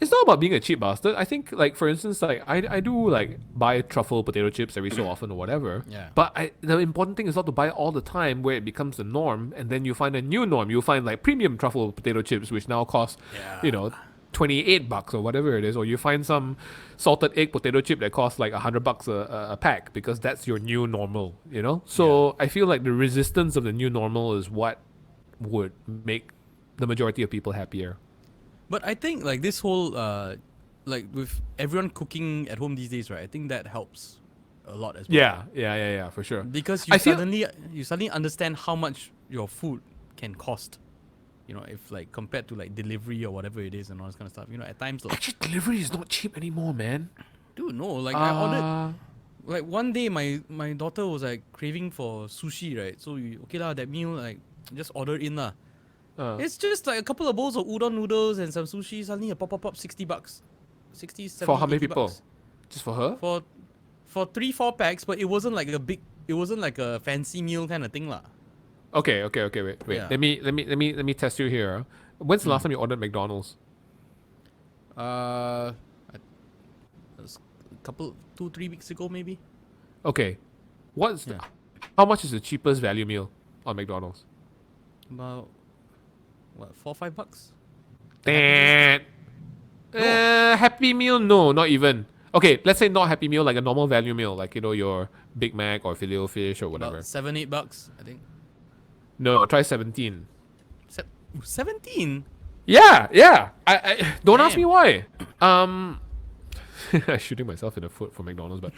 it's not about being a cheap bastard. I think, like, for instance, like I do like buy truffle potato chips every so often or whatever. Yeah. But the important thing is not to buy all the time where it becomes the norm, and then you find a new norm. You find like premium truffle potato chips, which now cost, Yeah. $28 or whatever it is, or you find some salted egg potato chip that costs like $100 a pack because that's your new normal. So I feel like the resistance of the new normal is what would make the majority of people happier. But I think like this whole like with everyone cooking at home these days, right? I think that helps a lot as well. Yeah, for sure. Because I feel- you suddenly understand how much your food can cost. If like compared to like delivery or whatever it is and all this kind of stuff. At times like, Actually, delivery is not cheap anymore, man. dude, no, like I ordered like one day my daughter was like craving for sushi, right? So okay lah, that meal like just order in lah. It's just like a couple of bowls of udon noodles and some sushi. Suddenly a pop $60, 60, 70, for how many 80 people? bucks. Just for her? For 3-4 packs, but it wasn't like a fancy meal kind of thing lah. Okay. Wait. Yeah. Let me test you here. When's the last time you ordered McDonald's? It was a couple 2-3 weeks ago maybe. Okay. Yeah. How much is the cheapest value meal on McDonald's? About what, $4-5? Damn. Happy Meal? No, not even. Okay, let's say not Happy Meal, like a normal value meal, like your Big Mac or Filet-O-Fish or whatever. About $7-8, I think. No, try 17. 17? Yeah. I don't ask Damn. me why. I'm shooting myself in the foot for McDonald's, but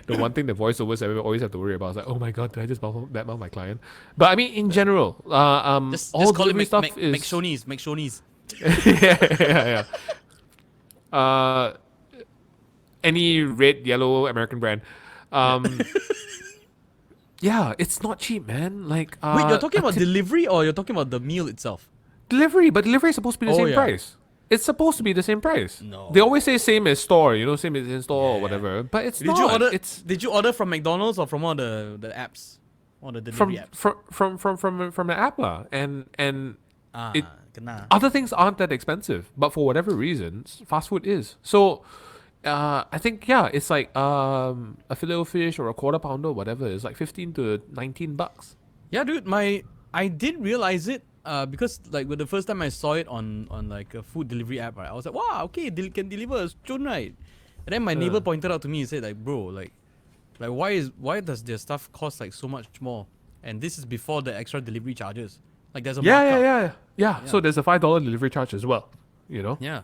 the one thing the voiceovers always have to worry about is like, oh my god, did I just badmouth my client? But I mean, in general, Just all call it delivery stuff is McShoney's. yeah. Any red, yellow American brand. Yeah, it's not cheap, man. Like, Wait, you're talking about delivery or you're talking about the meal itself? delivery, but delivery is supposed to be the Oh, same yeah. price. It's supposed to be the same price. No. They always say same as store, same as in store or Yeah. whatever. But it's Did not. you order? It's Did you order from McDonald's or from all the apps, or the delivery apps? from the app lah. And it- Kena. other things aren't that expensive, but for whatever reasons, fast food is. So, I think it's like a Filet-O-Fish or a quarter pounder, whatever. It's like $15 to $19. Yeah, dude. I did realize it. Because like with the first time I saw it on like a food delivery app, right? I was like, wow, okay, they can deliver a chon, right? And then my neighbor pointed out to me and said, like, bro, like why does their stuff cost like so much more? And this is before the extra delivery charges. Like there's a markup. Yeah. So there's a $5 delivery charge as well. Yeah.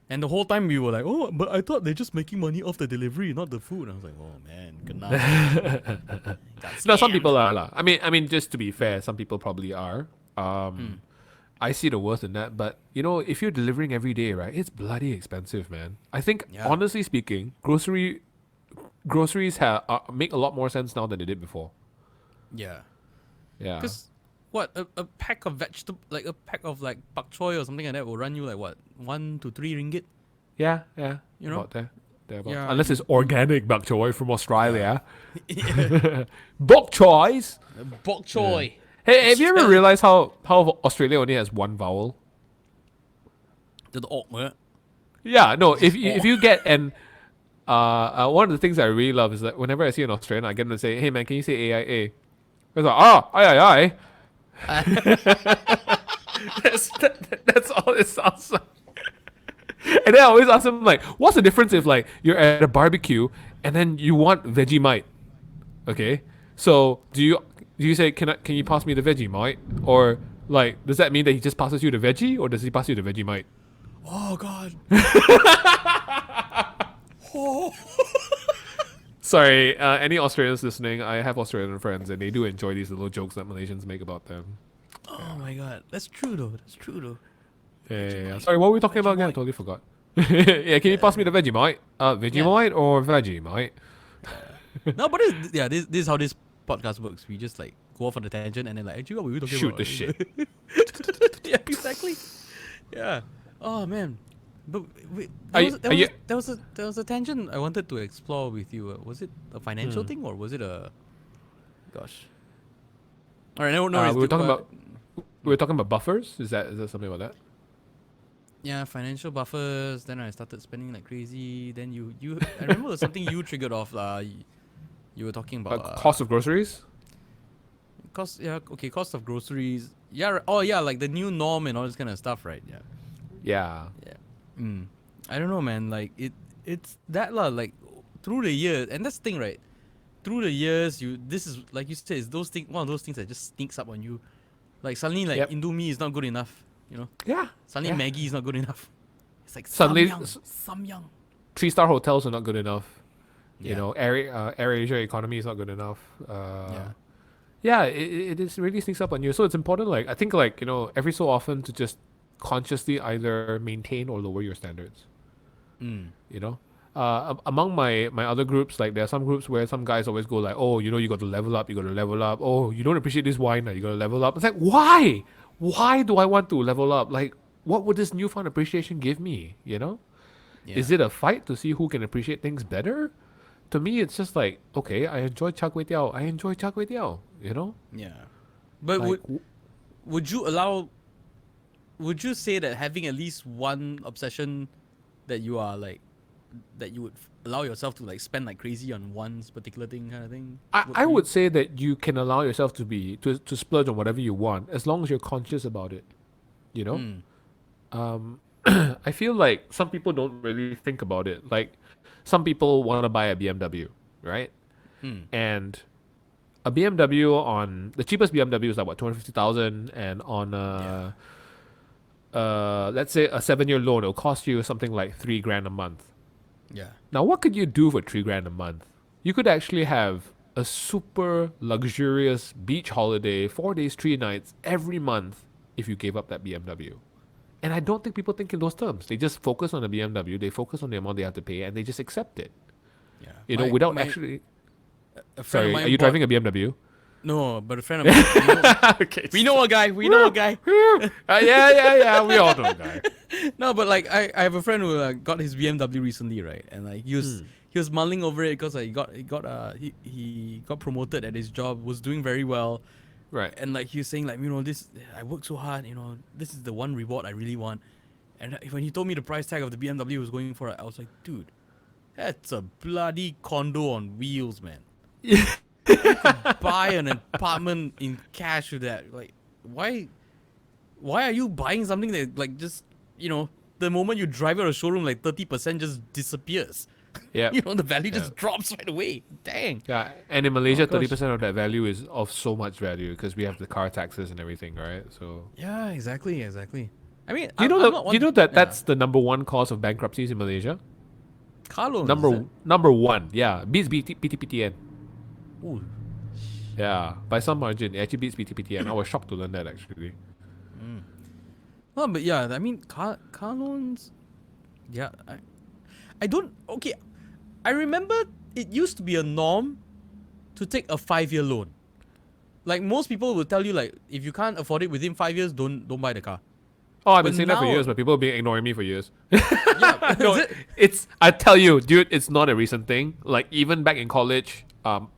And the whole time we were like, oh, but I thought they're just making money off the delivery, not the food. And I was like, oh man, kena. No, some people are lah. I mean, just to be fair, some people probably are. I see the worth in that, but if you're delivering every day, right, it's bloody expensive, man. I think, Yeah. honestly speaking, groceries make a lot more sense now than they did before. Yeah. Yeah. Because what a pack of vegetable, like a pack of like pak choy or something like that will run you like what, 1 to 3 ringgit. Yeah. You know? About there. thereabouts. Yeah, Unless it's organic bok choy from Australia. Yeah. Bok choys. Bok choy. Hey, have you ever Australia- realized how Australia only has one vowel? To the orc, right? Yeah, no. If you get an one of the things I really love is that whenever I see an Australian, I get them to say, "Hey man, can you say AIA?" It's like, aye. That's all it sounds like. And then I always ask them like, "What's the difference if like you're at a barbecue and then you want Vegemite? Okay, so do you say can you pass me the Vegemite, or like does that mean that he just passes you the veggie, or does he pass you the Vegemite?" Oh god. Oh. Sorry, any Australians listening, I have Australian friends and they do enjoy these little jokes that Malaysians make about them. Oh my god. That's true though. Yeah. Sorry, what were we talking about again? I totally forgot. Yeah, can you pass me the Vegemite? Vegemite or Vegemite? No, but this is how this podcast works. We just like go off on a tangent and then like, actually what were we talking Shoot about? the shit. Yeah, exactly. Yeah. Oh man. But wait, Are there was a tangent I wanted to explore with you. Was it a financial Hmm. thing or was it a? Gosh. All right, no, we were talking about buffers. Is that something about that? yeah, financial buffers. Then I started spending like crazy. Then you I remember there was something you triggered off. You were talking about Cost of groceries. cost. Yeah, okay, cost of groceries. Yeah. Oh yeah, like the new norm and all this kind of stuff, right? Yeah. Yeah. I don't know, man. Like it's that lah. Like through the years, and that's the thing, right? Through the years, this is like you said, it's those things. One of those things that just sneaks up on you. Like suddenly, like Yep. Indomie is not good enough. You know, Yeah. suddenly Yeah. Maggie is not good enough. It's like Suddenly, Samyang. 3-star hotels are not good enough. Yeah. You know, Air Asia economy is not good enough. Yeah. Yeah, it is really sneaks up on you. So it's important, like I think, like every so often to just consciously either maintain or lower your standards. You know, among my other groups, like there are some groups where some guys always go like, oh, you got to level up, oh, you don't appreciate this wine, you got to level up. It's like, why do I want to level up? Like, what would this newfound appreciation give me? Is it a fight to see who can appreciate things better? To me, it's just like, okay, I enjoy char kway teow. Yeah. But Like, would you say that having at least one obsession that you are like that you would allow yourself to like spend like crazy on one particular thing kind of thing? I would say that you can allow yourself to splurge on whatever you want as long as you're conscious about it. I feel like some people don't really think about it. Like some people want to buy a BMW, right? And a BMW on the cheapest BMW is like what, 250,000, and on let's say a 7-year loan, it'll cost you something like $3,000 a month. Yeah. Now, what could you do for $3,000 a month? You could actually have a super luxurious beach holiday, 4 days, 3 nights every month if you gave up that BMW. And I don't think people think in those terms. They just focus on the BMW, they focus on the amount they have to pay, and they just accept it. Yeah. Without actually. A friend of Sorry, mine are you driving a BMW? No, but a friend of mine. Okay. We know a guy. We know a guy. Yeah. We all know that. No, but like I have a friend who got his BMW recently, right? And like he was mulling over it because he got promoted at his job, was doing very well, Right. and like he was saying like this I worked so hard, this is the one reward I really want. And when he told me the price tag of the BMW he was going for, I was like, dude, that's a bloody condo on wheels, man. You could buy an apartment in cash with that. Like, why are you buying something that like just the moment you drive out of a showroom, like 30% just disappears. Yeah. The value just drops right away. Dang. Yeah, and in Malaysia, gosh. 30% of that value is of so much value because we have the car taxes and everything, right? So Yeah, exactly. I mean, that's the number one cause of bankruptcies in Malaysia. car loans. Number one, yeah, beats PTPTN. Ooh. Yeah, by some margin, it actually beats PTPTN. I was shocked to learn that actually. No, but yeah, I mean, car loans. Yeah, I don't. Okay, I remember it used to be a norm to take a 5-year loan. Like most people will tell you, like if you can't afford it within 5 years, don't buy the car. Oh, I've been But saying that for now- years, but people have been ignoring me for years. Yeah, No, is it? it's, I tell you, dude, it's not a recent thing. Like, even back in college,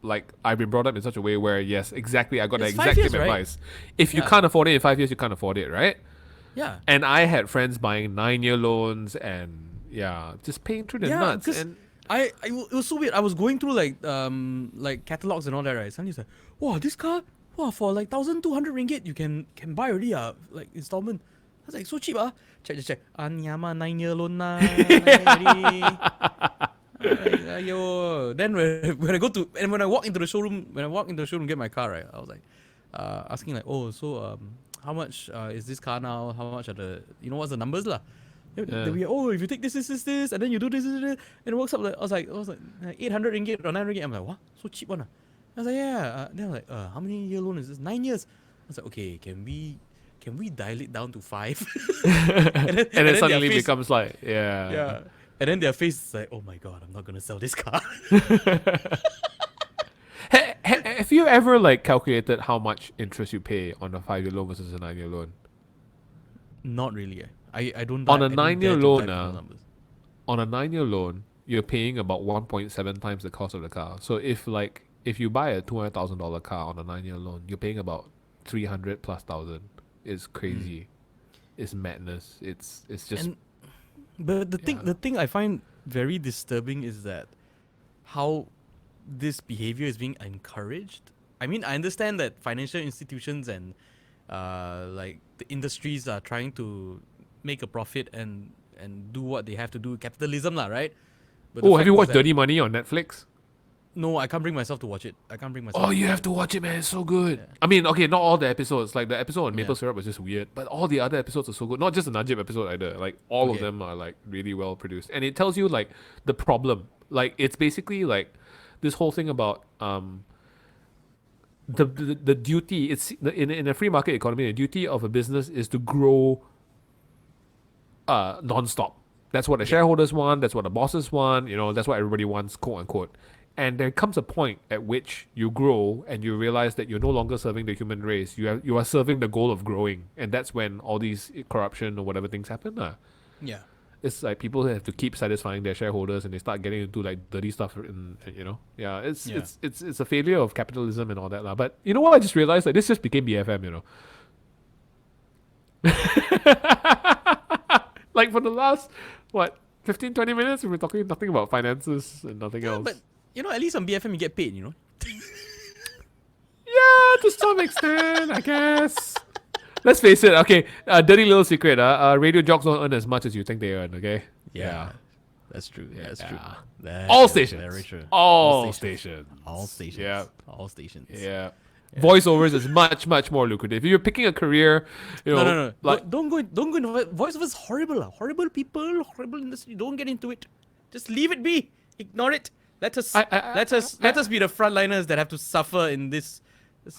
like, I've been brought up in such a way where, yes, exactly, I got the It's 5 exact years, same right? advice. If you Yeah. can't afford it in 5 years, you can't afford it, right? Yeah. And I had friends buying 9-year loans and, yeah, just paying through the Yeah, nuts. because And it was so weird. I was going through like catalogs and all that, right? Suddenly it's like, wow, this car, wow, for like 1,200 ringgit you can buy already, like installment. I was like, so cheap, check. Nyama 9-year loan na, 9-year already. Like, ayo. Then when I walk into the showroom, to get my car, right, I was like, asking like, oh, so how much is this car now? How much are what's the numbers lah? They'll be, oh, if you take this, and then you do this, and it works up. Like, I was like 800 ringgit or 900 ringgit. I'm like, what? So cheap one? I was like, yeah. Then I'm like, how many year loan is this? 9 years. I was like, okay, can we dial it down to 5? and then their suddenly face- becomes like, yeah. yeah. And then their face is like, oh my god, I'm not gonna sell this car. Have you ever like calculated how much interest you pay on a 5-year loan versus a 9-year loan? Not really. I don't. On a I don't 9-year dare to loan, type in the numbers. On a 9-year loan, you're paying about 1.7 times the cost of the car. So if you buy a $200,000 car on a 9-year loan, you're paying about 300 plus thousand. It's crazy. It's madness. It's just And- But the Yeah. thing I find very disturbing is that how this behavior is being encouraged. I mean, I understand that financial institutions and like the industries are trying to make a profit and do what they have to do, capitalism lah, right? But the Oh, have fact you is watched that- Dirty Money on Netflix? No, I can't bring myself to watch it. Oh, you have to watch it, man. It's so good. Yeah. I mean, okay, not all the episodes. Like the episode on Maple Yeah. Syrup was just weird, but all the other episodes are so good. Not just the Najib episode either. Like all of Okay. them are like really well produced, and it tells you like the problem. Like it's basically like this whole thing about the duty. It's in a free market economy. The duty of a business is to grow non-stop. That's what the shareholders want. That's what the bosses want. That's what everybody wants, quote unquote. And there comes a point at which you grow and you realize that you're no longer serving the human race. You are serving the goal of growing, and that's when all these corruption or whatever things happen. Yeah. It's like people have to keep satisfying their shareholders, and they start getting into like dirty stuff. Yeah. It's a failure of capitalism and all that. But you know what? I just realized that this just became BFM. Like for the last 15-20 minutes, we were talking nothing about finances and nothing else. But at least on BFM you get paid. Yeah, to some extent, I guess. Let's face it. Okay, dirty little secret. Radio jocks don't earn as much as you think they earn. Okay. That's true. Yeah, that's Yeah. true. That All is stations. Very true. All stations. All stations. Yeah. All stations. Yeah. Voiceovers is much more lucrative. If you're picking a career, No. like Don't go into voiceover is horrible. Horrible people, horrible industry. Don't get into it. Just leave it be. Ignore it. Let us let us be the frontliners that have to suffer in this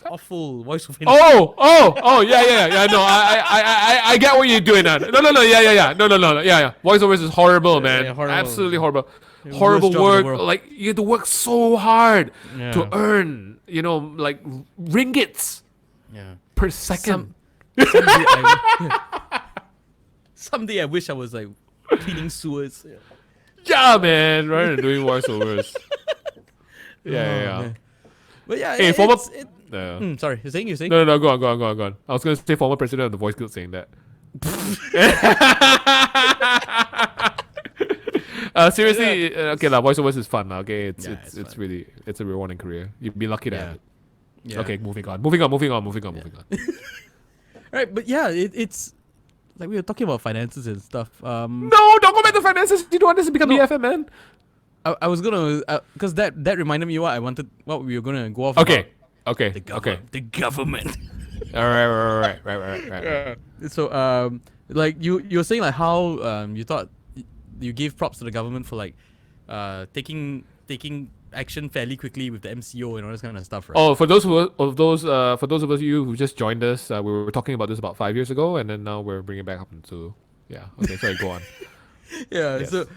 awful voiceover industry. yeah. No, I get what you're doing now. No, yeah. No, yeah. Voiceovers is horrible, man. yeah, horrible. Absolutely horrible. The Horrible worst job in the work. world. Like you have to work so hard Yeah. to earn, like ringgits Yeah. per second. Someday I wish I was like cleaning sewers. Yeah, man. Rather than doing voiceovers. Yeah. man. But yeah, Hey, former- sorry, you're saying? No, go on. I was gonna say former president of the Voice Guild saying that. Seriously, okay, voiceovers is fun. Okay, it's fun. it's a rewarding career. You'd be lucky to have it. Yeah. Okay, moving on. Right, but yeah, it's like we were talking about finances and stuff. No, don't go back to finances. You don't want this to become BFM, man. I was gonna because that reminded me what we were gonna go off. Okay. The government. All right. So like you were saying like how you thought you gave props to the government for like taking action fairly quickly with the MCO and all this kind of stuff, right? Oh, for those of you who just joined us, we were talking about this about 5 years ago, and then now we're bringing it back up into Okay, sorry, go on. Yeah. Yes. So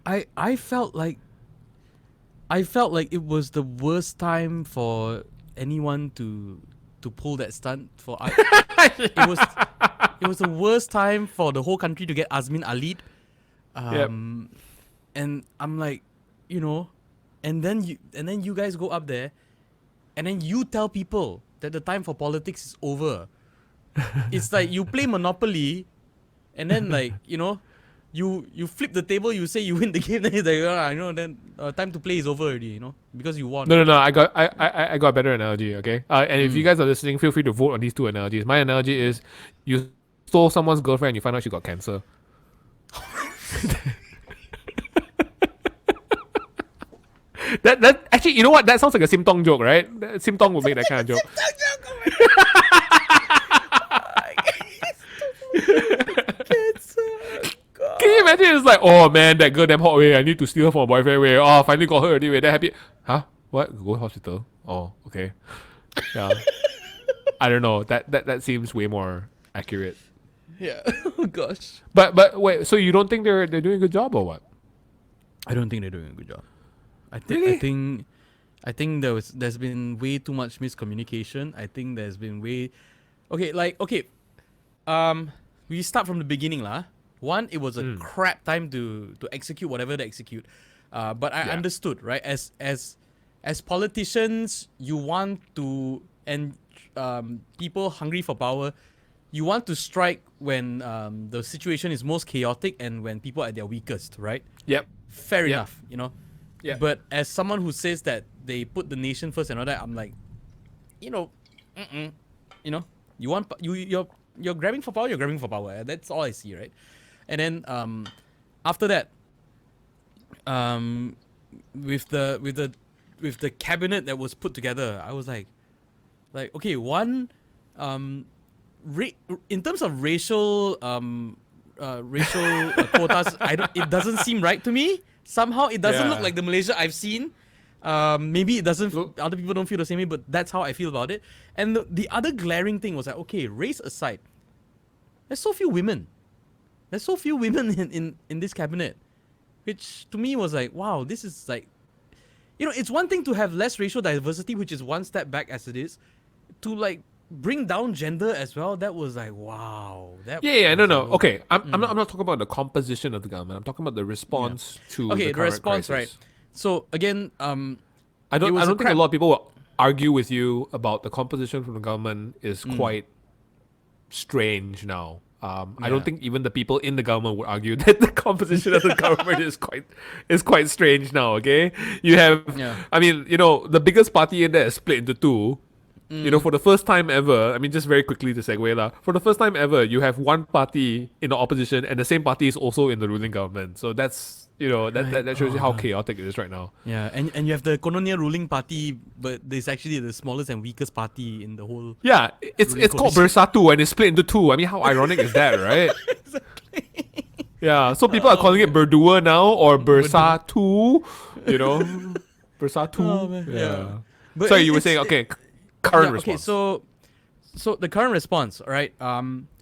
I felt like it was the worst time for anyone to pull that stunt for it It was the worst time for the whole country to get Azmin Alid. And I'm like, and then you guys go up there, and then you tell people that the time for politics is over. It's like you play Monopoly, and then you flip the table, you say you win the game, then it's like, then time to play is over already, because you won. No. I got a better analogy. Okay. And if you guys are listening, feel free to vote on these two analogies. My analogy is you stole someone's girlfriend and you find out she got cancer. That actually, you know what? That sounds like a Simtong joke, right? Simtong would make that kind of joke. Can you imagine? It's like, oh man, that girl damn hot way. I need to steal her from my boyfriend way. Oh, finally got her already. Way. That happy? Huh? What? Go hospital? Oh, okay. Yeah. I don't know. That seems way more accurate. Yeah. Oh gosh. But wait. So you don't think they're doing a good job or what? I don't think they're doing a good job. Really? I think there's been way too much miscommunication. I think there's been we start from the beginning lah. One, it was a crap time to execute whatever they execute. But I understood, right? As politicians, you want to, and people hungry for power, you want to strike when the situation is most chaotic and when people are at their weakest, right? Yep. Fair enough, Yeah. But as someone who says that they put the nation first and all that, I'm like, you want you're grabbing for power. You're grabbing for power. That's all I see, right? And then after that, with the cabinet that was put together, I was like okay, one, in terms of racial quotas, it doesn't seem right to me. Somehow it doesn't look like the Malaysia I've seen. Maybe it doesn't. Other people don't feel the same way, but that's how I feel about it. And the other glaring thing was like, okay, race aside, there's so few women. There's so few women in this cabinet, which to me was like, wow, this is like, it's one thing to have less racial diversity, which is one step back as it is, to like bring down gender as well. That was like, wow. No. Okay, I'm not talking about the composition of the government. I'm talking about the response to the response, crisis. Right? So again, I don't think a lot of people will argue with you about the composition from the government is quite strange now. I don't think even the people in the government would argue that the composition of the government is quite strange now. Okay, you have, I mean, the biggest party in there is split into two. For the first time ever, I mean, just very quickly to segue lah. For the first time ever, you have one party in the opposition, and the same party is also in the ruling government. So that's that shows you how chaotic it is right now. Yeah, and you have the colonial ruling party, but it's actually the smallest and weakest party in the whole. Yeah, it's called Bersatu and it's split into two. I mean, how ironic is that, right? Exactly. Yeah, so people are calling it Berdua now or Bersatu. Bersatu. Oh, man. Yeah. But so you were saying, okay. Current response. Okay, so the current response, all right.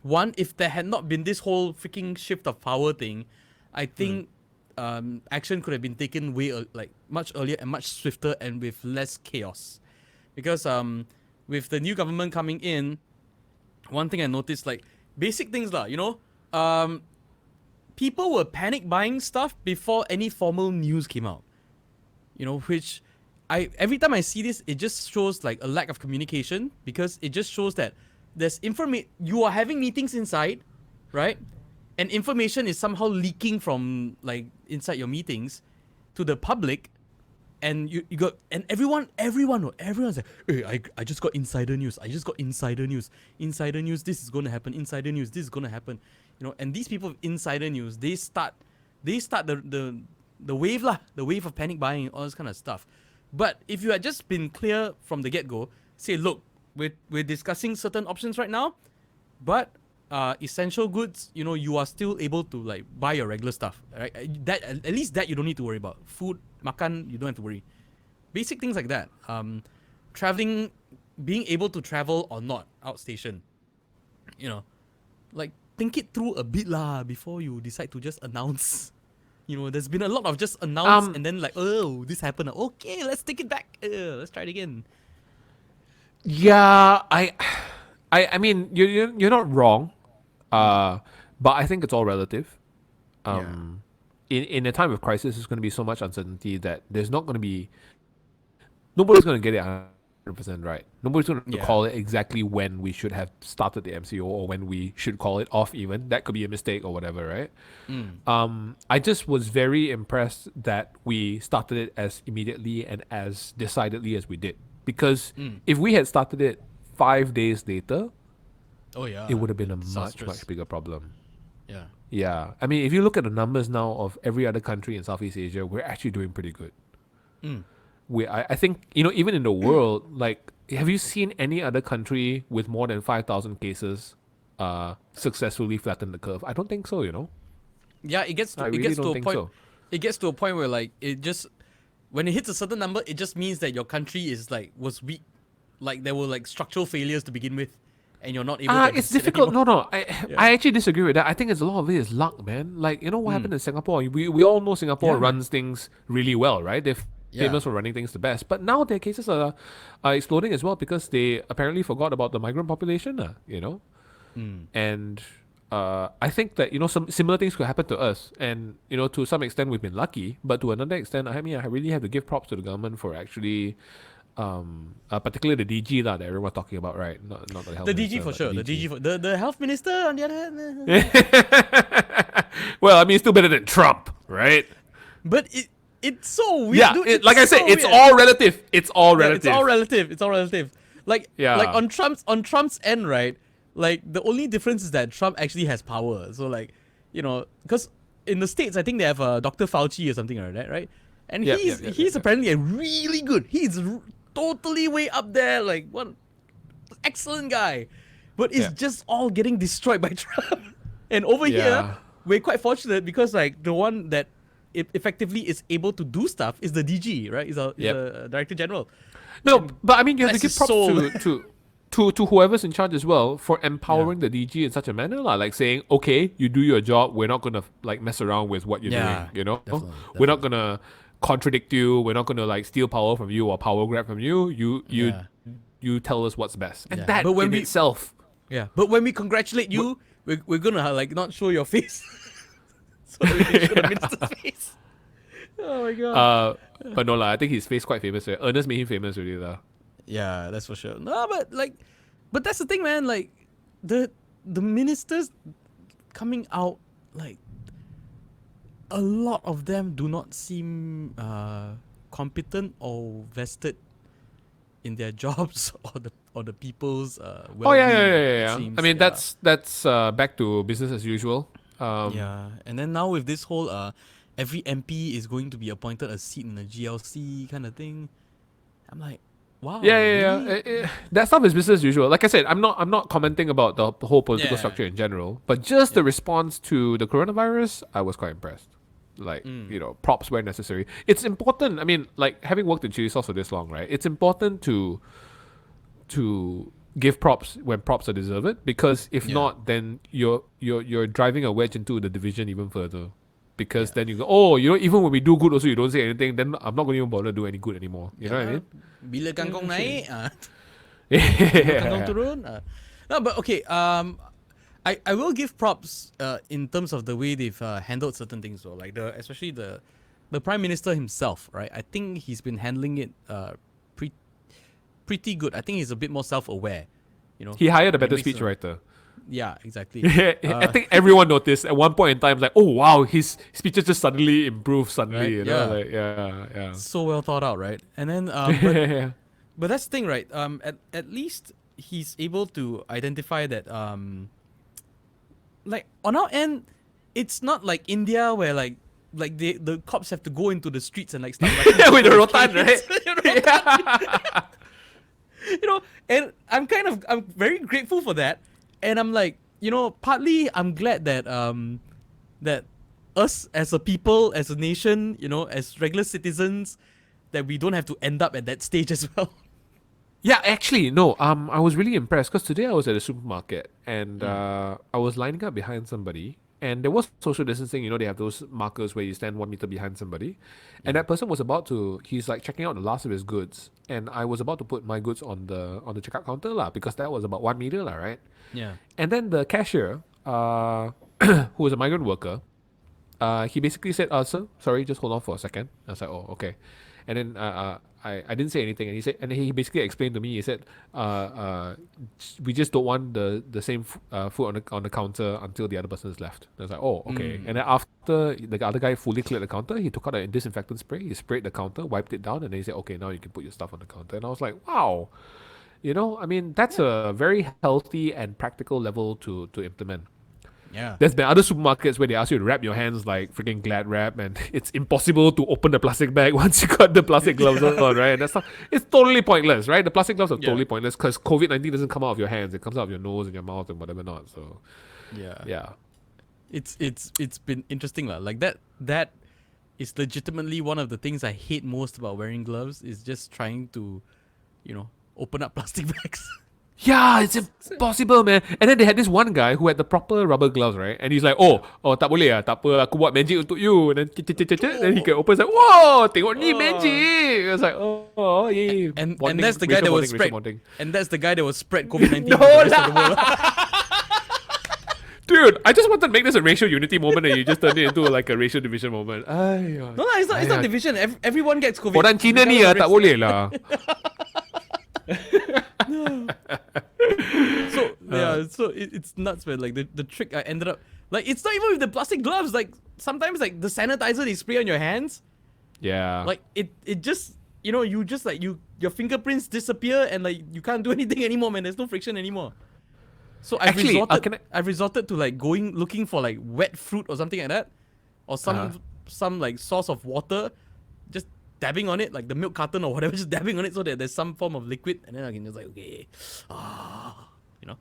One, if there had not been this whole freaking shift of power thing, I think action could have been taken much earlier and much swifter and with less chaos. Because with the new government coming in, one thing I noticed, like basic things lah, people were panic buying stuff before any formal news came out. Which every time I see this, it just shows like a lack of communication, because it just shows that there's you are having meetings inside, right? And information is somehow leaking from like inside your meetings to the public, and you got, and everyone's like, hey, I just got insider news. Insider news, this is gonna happen. Insider news, this is gonna happen. And these people with insider news, they start the wave lah, the wave of panic buying and all this kind of stuff. But if you had just been clear from the get-go, say, look, we're discussing certain options right now, but essential goods, you are still able to like buy your regular stuff, right? That at least that you don't need to worry about. Food, makan, you don't have to worry. Basic things like that. Traveling, being able to travel or not outstation. Like think it through a bit lah before you decide to just announce. There's been a lot of just announce and then like, oh, this happened. Okay, let's take it back. Let's try it again. Yeah, I mean, you're not wrong. But I think it's all relative. Yeah. In a time of crisis, there's going to be so much uncertainty that there's not going to be nobody's going to get it 100% right. Nobody's going to Yeah. call it exactly when we should have started the MCO or when we should call it off. Even that could be a mistake or whatever, right? I just was very impressed that we started it as immediately and as decidedly as we did. Because if we had started it 5 days later, Oh yeah. it would have been a Disastrous. much bigger problem. Yeah. Yeah, I mean, if you look at the numbers now of every other country in Southeast Asia, we're actually doing pretty good. I think, even in the world, like, have you seen any other country with more than 5,000 cases successfully flatten the curve? I don't think so, Yeah, it gets to I it really gets don't to a think point. so. It gets to a point where like it just when it hits a certain number, it just means that your country is like was weak, like there were like structural failures to begin with, and you're not able. to It's succeed difficult. anymore. No, I actually disagree with that. I think it's a lot of it is luck, man. Like, what happened in Singapore? We all know Singapore Yeah, man. runs things really well, right? They're famous for running things the best. But now their cases are exploding as well because they apparently forgot about the migrant population, And I think that, some similar things could happen to us. And, to some extent we've been lucky. But to another extent, I mean, I really have to give props to the government for actually... particularly the DG that everyone's talking about, right? Not the health The minister, DG for but sure. The DG for the health minister on the other hand. Well, I mean, it's still better than Trump, right? But it's so weird. Yeah, dude. like I said, so it's weird. all relative. It's all Yeah, relative. it's all relative. It's all relative. Like Yeah. on Trump's end, right? Like the only difference is that Trump actually has power. So like, because in the States, I think they have Dr. Fauci or something like that, right? And Yep, he's yep, he's yep. apparently a really good. He's totally way up there, like one excellent guy. But it's Yeah. just all getting destroyed by Trump. And over Yeah. here, we're quite fortunate because like the one that effectively is able to do stuff is the DG, right? Is a Director General. No, but I mean, you have to Bless give his props soul. to whoever's in charge as well for empowering the DG in such a manner, like saying, okay, you do your job. We're not gonna like mess around with what you're Yeah, doing. definitely, We're not gonna contradict you. We're not gonna like steal power from you or power grab from you. You tell us what's best, and Yeah. that But when in we- itself. Yeah, but when we congratulate you, we're gonna like not show your face, so that we can show the minister's face. Oh my god. But no lah, I think his face quite famous. Right? Ernest made him famous already lah. Yeah, that's for sure. No, but that's the thing, man. Like the ministers coming out, like a lot of them do not seem competent or vested in their jobs or the people's well-being. Oh yeah. seems, I mean, yeah. that's back to business as usual. Yeah, and then now with this whole every MP is going to be appointed a seat in the GLC kind of thing. I'm like, wow. Yeah. really? That stuff is business as usual. Like I said, I'm not commenting about the whole political Yeah. structure in general, but just the response to the coronavirus, I was quite impressed. Like, props where necessary. It's important. I mean, like having worked in Cilisos for this long, right? It's important to give props when props are deserved, because if not, then you're driving a wedge into the division even further. Because then you go, even when we do good also you don't say anything, then I'm not going to even bother to do any good anymore. You know what I mean? Bila kangkong naik, bila kangkong turun. No, but okay. I will give props in terms of the way they've handled certain things though, like especially the Prime Minister himself, right? I think he's been handling it pretty good. I think he's a bit more self-aware. He hired a when better he makes speechwriter. Yeah, exactly. I think everyone noticed at one point in time, like, oh wow, his speeches just suddenly improved suddenly. Right? You know, Yeah. like yeah. So well thought out, right? And then but that's the thing, right? At least he's able to identify that like on our end, it's not like India where like the cops have to go into the streets and like start writing With the people rotan, canes. right? And I'm very grateful for that. And I'm like, partly I'm glad that that us as a people, as a nation, as regular citizens, that we don't have to end up at that stage as well. Yeah, actually, no. I was really impressed because today I was at a supermarket and I was lining up behind somebody, and there was social distancing. They have those markers where you stand 1 meter behind somebody, and that person was he's like checking out the last of his goods, and I was about to put my goods on the checkout counter lah, because that was about 1 meter lah, right? Yeah. And then the cashier who was a migrant worker. He basically said, sir, sorry, just hold on for a second. I was like, oh, okay. And then I didn't say anything, and he basically explained to me. He said, we just don't want the same food on the counter until the other person is left. I was like, oh, okay. And then after the other guy fully cleared the counter, he took out a disinfectant spray. He sprayed the counter, wiped it down, and then he said, okay, now you can put your stuff on the counter. And I was like, wow, I mean, that's a very healthy and practical level to implement. Yeah. There's been other supermarkets where they ask you to wrap your hands like freaking Glad wrap, and it's impossible to open the plastic bag once you got the plastic gloves on, right? And that's not, it's totally pointless, right? The plastic gloves are totally pointless because COVID-19 doesn't come out of your hands; it comes out of your nose and your mouth and whatever not. So, yeah, it's been interesting lah. Like that is legitimately one of the things I hate most about wearing gloves is just trying to, open up plastic bags. Yeah, it's impossible, man. And then they had this one guy who had the proper rubber gloves, right? And he's like, oh, tak boleh lah, tak apa, aku buat magic untuk you. And then he can open, it's like, whoa, tengok ni magic. I was like, oh, yeah. And that's the guy that was spread. And that's the guy that was spread COVID-19 No to the rest of the world. Dude, I just wanted to make this a racial unity moment, and you just turned it into like a racial division moment. No, it's not division. Everyone gets COVID. Orang Cina ni tak boleh lah. So it's nuts, man. Like the trick I ended up like it's not even with the plastic gloves. Like sometimes like the sanitizer they spray on your hands. Yeah. Like it just you just like your fingerprints disappear and like you can't do anything anymore, man. There's no friction anymore. So I've resorted to like looking for like wet fruit or something like that, or some like source of water, just dabbing on it, like the milk carton or whatever, just dabbing on it so that there's some form of liquid, and then I can just like, okay,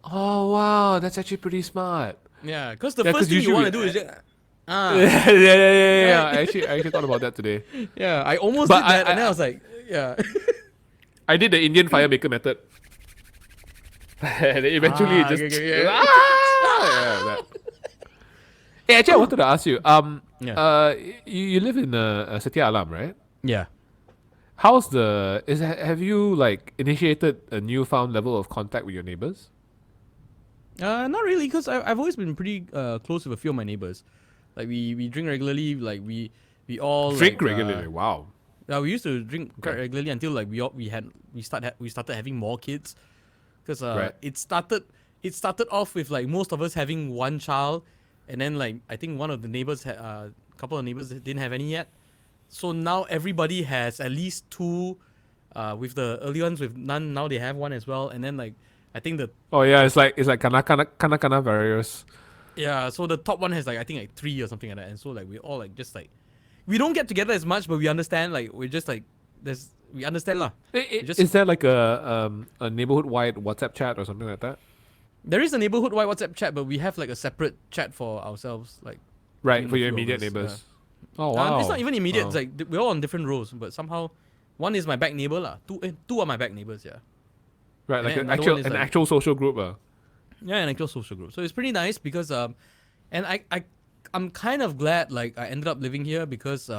Oh wow, that's actually pretty smart. Yeah, because the first thing you want to do is just, yeah. I actually thought about that today. Yeah, I almost did that, and then I was like, yeah. I did the Indian fire maker method. And eventually it just... Okay. Hey, actually, I wanted to ask you. You live in Setia Alam, right? Yeah. Have you like initiated a newfound level of contact with your neighbors? Not really, because I've always been pretty close with a few of my neighbors. Like we drink regularly. Like we all drink regularly. Wow. Yeah, we used to drink quite regularly until like we started having more kids, because it started off with like most of us having one child, and then like I think one of the neighbors had a couple of neighbors didn't have any yet. So now everybody has at least two. With the early ones with none, now they have one as well. And then like I think it's like kana various. Yeah, so the top one has like I think like 3 or something like that. And so like we all like just like we don't get together as much, but we understand, like we're just like we understand lah. Is there like a neighborhood wide WhatsApp chat or something like that? There is a neighborhood wide WhatsApp chat, but we have like a separate chat for ourselves, like for your immediate neighbors. Yeah. Oh wow! It's not even immediate. It's like we're all on different rows, but somehow one is my back neighbor lah. Two are my back neighbors. Yeah. Right, like an actual social group. Yeah, an actual social group. So it's pretty nice because and I'm kind of glad like I ended up living here because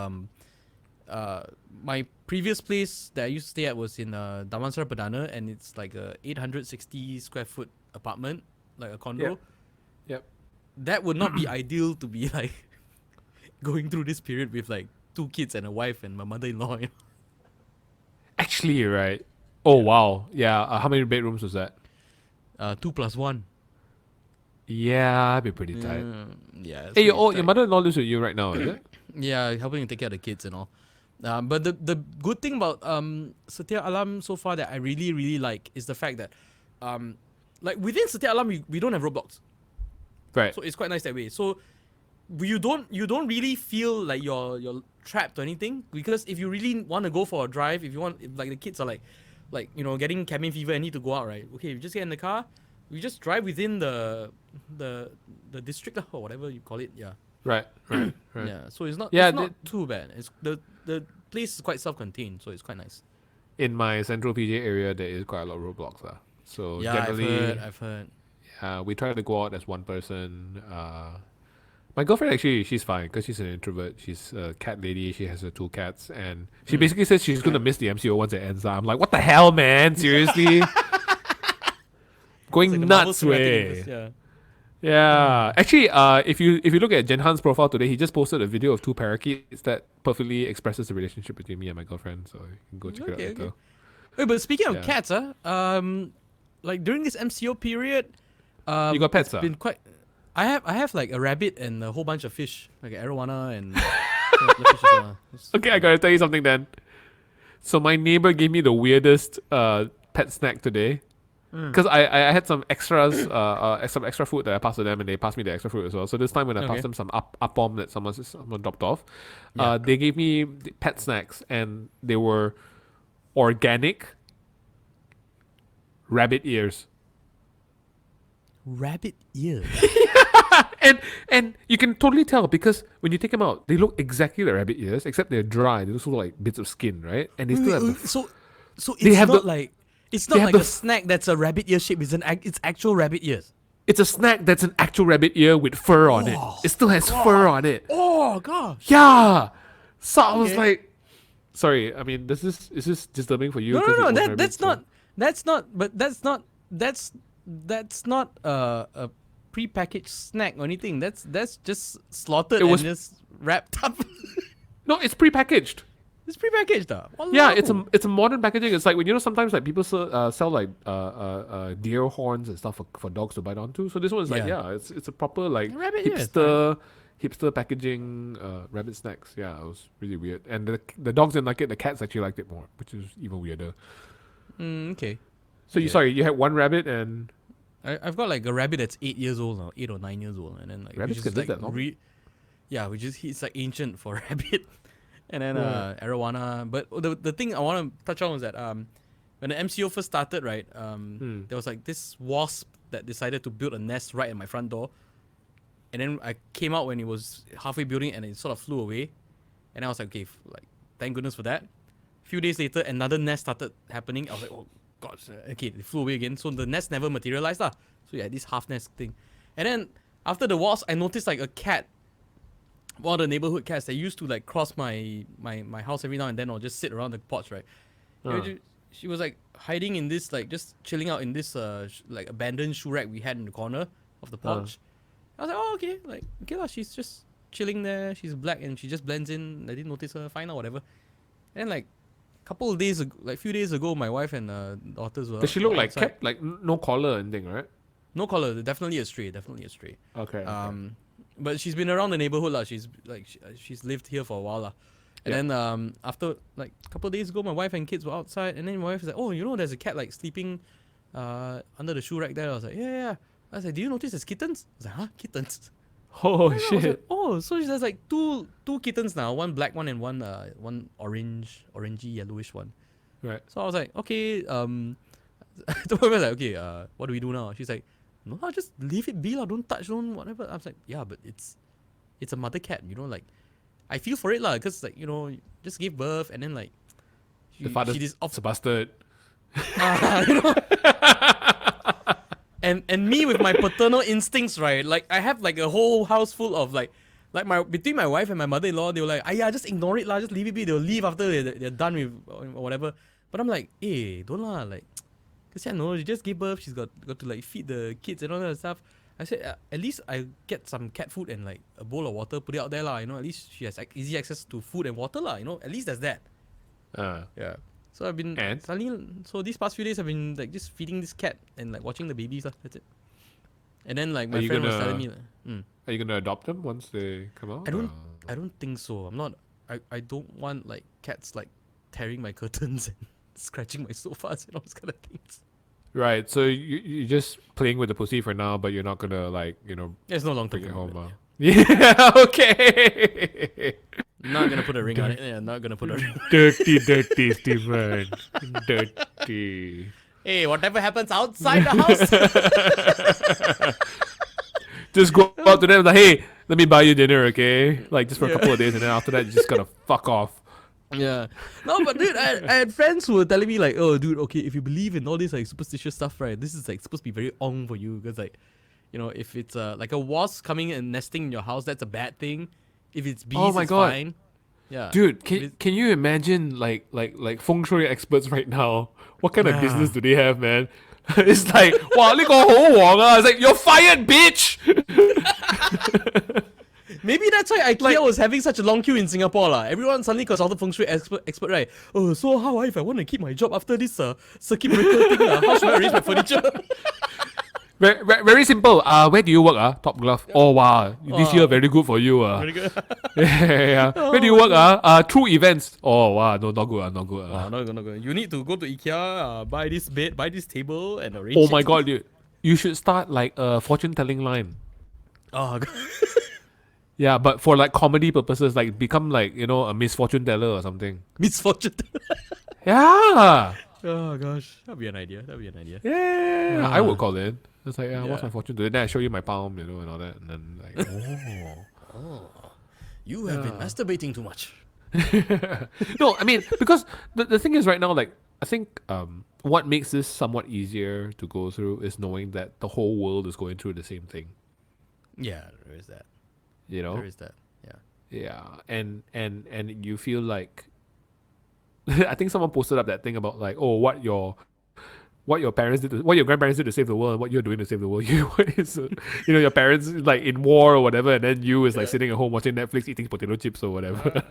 my previous place that I used to stay at was in Damansara Perdana, and it's like a 860 square foot apartment, like a condo. Yep. That would not be ideal to be like going through this period with like 2 kids and a wife and my mother-in-law. Actually, right? Oh wow, yeah. How many bedrooms was that? 2 plus 1. Yeah, I'd be pretty tight. Yeah. Hey, your mother-in-law lives with you right now, is it? Yeah, helping to take care of the kids and all. But the good thing about Setia Alam so far that I really really like is the fact that like within Setia Alam we don't have roadblocks. Right. So it's quite nice that way. So you don't really feel like you're trapped or anything, because if you really want to go for a drive, if like the kids are like getting cabin fever and need to go out, right? Okay, you just get in the car, we just drive within the district or whatever you call it. Yeah. Right. Yeah. So it's not too bad. It's the place is quite self-contained, so it's quite nice. In my central PJ area, there is quite a lot of roadblocks. So yeah, generally, I've heard. We try to go out as one person. My girlfriend actually, she's fine because she's an introvert. She's a cat lady. She has her 2 cats, and she basically says she's gonna miss the MCO once it ends. I'm like, what the hell, man? Seriously, going like nuts, way. Yeah, actually, if you look at Jenhan's profile today, he just posted a video of two parakeets that perfectly expresses the relationship between me and my girlfriend. So you can go check it out Okay, later. okay. Wait, but speaking of Yeah. cats, like during this MCO period, You got pets, it's been quite. I have like a rabbit and a whole bunch of fish, like arowana and some other fish as well. Okay, I gotta tell you something then. So my neighbor gave me the weirdest pet snack today. Because I had some extras, some extra food that I passed to them, and they passed me the extra food as well. So this time when I Okay. passed them some appam that someone dropped off, Yeah. they gave me the pet snacks, and they were organic rabbit ears. Rabbit ears. And you can totally tell because when you take them out, they look exactly like rabbit ears, except they're dry. They also look like bits of skin, right? And they still have the So They it's have not the- like it's they not have like the a snack that's a rabbit ear shape. It's actual rabbit ears. it's a snack that's an actual rabbit ear with fur on it. It still has fur on it. Oh gosh. Yeah. So I was Okay. like, sorry. I mean, is this disturbing for you? No, 'Cause you no, own no. rabbits, so- That's not. But that's not a prepackaged snack or anything. That's just slaughtered It was- and just wrapped up. No, it's prepackaged. It's prepackaged, Yeah, it's a modern packaging. It's like when sometimes like people sell like deer horns and stuff for dogs to bite onto. So this one is like Yeah. it's a proper like Rabbit ears, hipster packaging rabbit snacks. Yeah, it was really weird. And the dogs didn't like it. The cats actually liked it more, which is even weirder. Okay. So Yeah. you had one rabbit and I've got like a rabbit that's 8 years old now, 8 or 9 years old, and then like Rabbits which can is live like that long? yeah, which is he's like ancient for a rabbit, and then Right. arowana. But the thing I want to touch on was that when the MCO first started, right, there was like this wasp that decided to build a nest right at my front door, and then I came out when it was halfway building, and it sort of flew away, and I was like, okay, like thank goodness for that. A few days later, another nest started happening. I was like, oh god, okay, it flew away again. So the nest never materialized lah. So yeah, this half nest thing. And then after the wasp, I noticed like a cat, one of the neighborhood cats that used to like cross my house every now and then or just sit around the porch, right? She was like hiding in this, like just chilling out in this like abandoned shoe rack we had in the corner of the porch. I was like, oh okay, like okay lah, she's just chilling there. She's black and she just blends in. I didn't notice her, fine or whatever. And then like couple of days ago, like few days ago, my wife and daughters were. does she look like outside. kept like no collar and thing, right? No collar, definitely a stray, Okay. But she's been around the neighborhood lah. She's like she's lived here for a while lah. And then after like a couple of days ago, my wife and kids were outside, and then my wife was like, "Oh, you know, there's a cat like sleeping under the shoe rack there." I was like, "Yeah." I was like, "Do you notice there's kittens?" I was like, "Huh, kittens?" Oh And I was like, shit. oh, so there's like two kittens now, one black one and one orangey yellowish one. Right. So I was like, okay, I told her, like, okay, what do we do now? She's like, no, just leave it be lah, don't touch, don't whatever. I was like, yeah, but it's a mother cat, you know, like I feel for it lah, cause like, you know, just gave birth and then like The father's she is off, a bastard. you know. And me with my paternal instincts, right? Like I have like a whole house full of like my between my wife and my mother-in-law, they were like, yeah, just ignore it lah, just leave it be. They'll leave after they're done with or whatever. But I'm like, hey, don't lah, like, cause yeah, no, she just gave birth. She's got to like feed the kids and all that stuff. I said at least I get some cat food and like a bowl of water, put it out there lah. You know, at least she has like, easy access to food and water lah. You know, at least there's that. Yeah. So I've been And? so these past few days I've been like just feeding this cat and like watching the babies lah. That's it. And then like my Are you friend was gonna- telling me, like, Are you gonna adopt them once they come out? I don't think so. I'm not. I don't want like cats like tearing my curtains and scratching my sofas and all those kind of things. Right. So you're just playing with the pussy for now, but you're not gonna like There's no long term bring it home. commitment. Yeah. Okay. Not gonna put a ring on it. Yeah, not gonna put a ring. dirty Steven. Dirty. Hey, whatever happens outside the house. Just go out to them like, hey, let me buy you dinner, okay? Like just for a Yeah. couple of days, and then after that, you just gotta fuck off. Yeah. No, but dude, I had friends who were telling me like, oh, dude, okay, if you believe in all this like superstitious stuff, right, this is like supposed to be very ong for you because like, you know, if it's like a wasp coming and nesting in your house, that's a bad thing. If it's bees, Oh my it's God. fine. Yeah. Dude, It can you imagine like feng shui experts right now? What kind of Yeah. business do they have, man? It's like, wow, 呢個好黃啊. It's like, you're fired, bitch. Maybe that's why IKEA was having such a long queue in Singapore. Everyone suddenly consulted feng shui expert, right? Oh, so how if I want to keep my job after this circuit breaker thing? How should I arrange my furniture? Very simple. Where do you work? Top Glove. Oh wow, this year very good for you. Very good. Yeah. Where do you work? True Events. Oh wow, no, not good. Not good. Not good. You need to go to IKEA, buy this bed, buy this table, and arrange. Oh my god, dude. You should start like a fortune telling line. Oh god. Yeah, but for like comedy purposes, like become like, you know, a misfortune teller or something. Misfortune. Yeah. Oh gosh, that'd be an idea. Yeah. I would call in. It's like, what's my fortune today? Then I show you my palm, you know, and all that, and then like, You have been masturbating too much. No, I mean, because the thing is right now, like, I think what makes this somewhat easier to go through is knowing that the whole world is going through the same thing. Yeah, there is that. You know? There is that. Yeah. Yeah. And you feel like I think someone posted up that thing about like, oh, what your parents did, what your grandparents did to save the world, and what you're doing to save the world. Your parents like in war or whatever, and then you is like sitting at home watching Netflix, eating potato chips or whatever.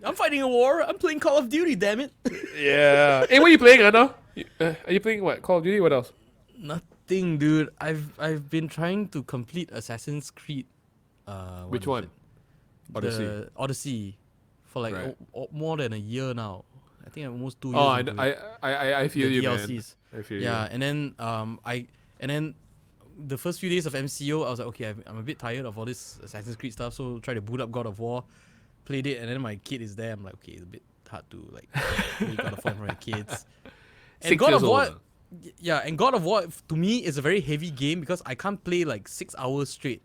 I'm fighting a war. I'm playing Call of Duty. Damn it. Yeah. Hey, what are you playing, Anna? Are you playing what? Call of Duty? What else? Nothing, dude. I've been trying to complete Assassin's Creed. Which one? Odyssey. The Odyssey, for like Right. more than a year now. I think almost 2 years. Oh, I feel the you, DLCs. man. I feel you. Yeah, and then the first few days of MCO, I was like, okay, I'm a bit tired of all this Assassin's Creed stuff, so try to boot up God of War, played it, and then my kid is there. I'm like, okay, it's a bit hard to like play God of War for my kids. And 6 God years of War, old. yeah, and God of War to me is a very heavy game because I can't play like 6 hours straight,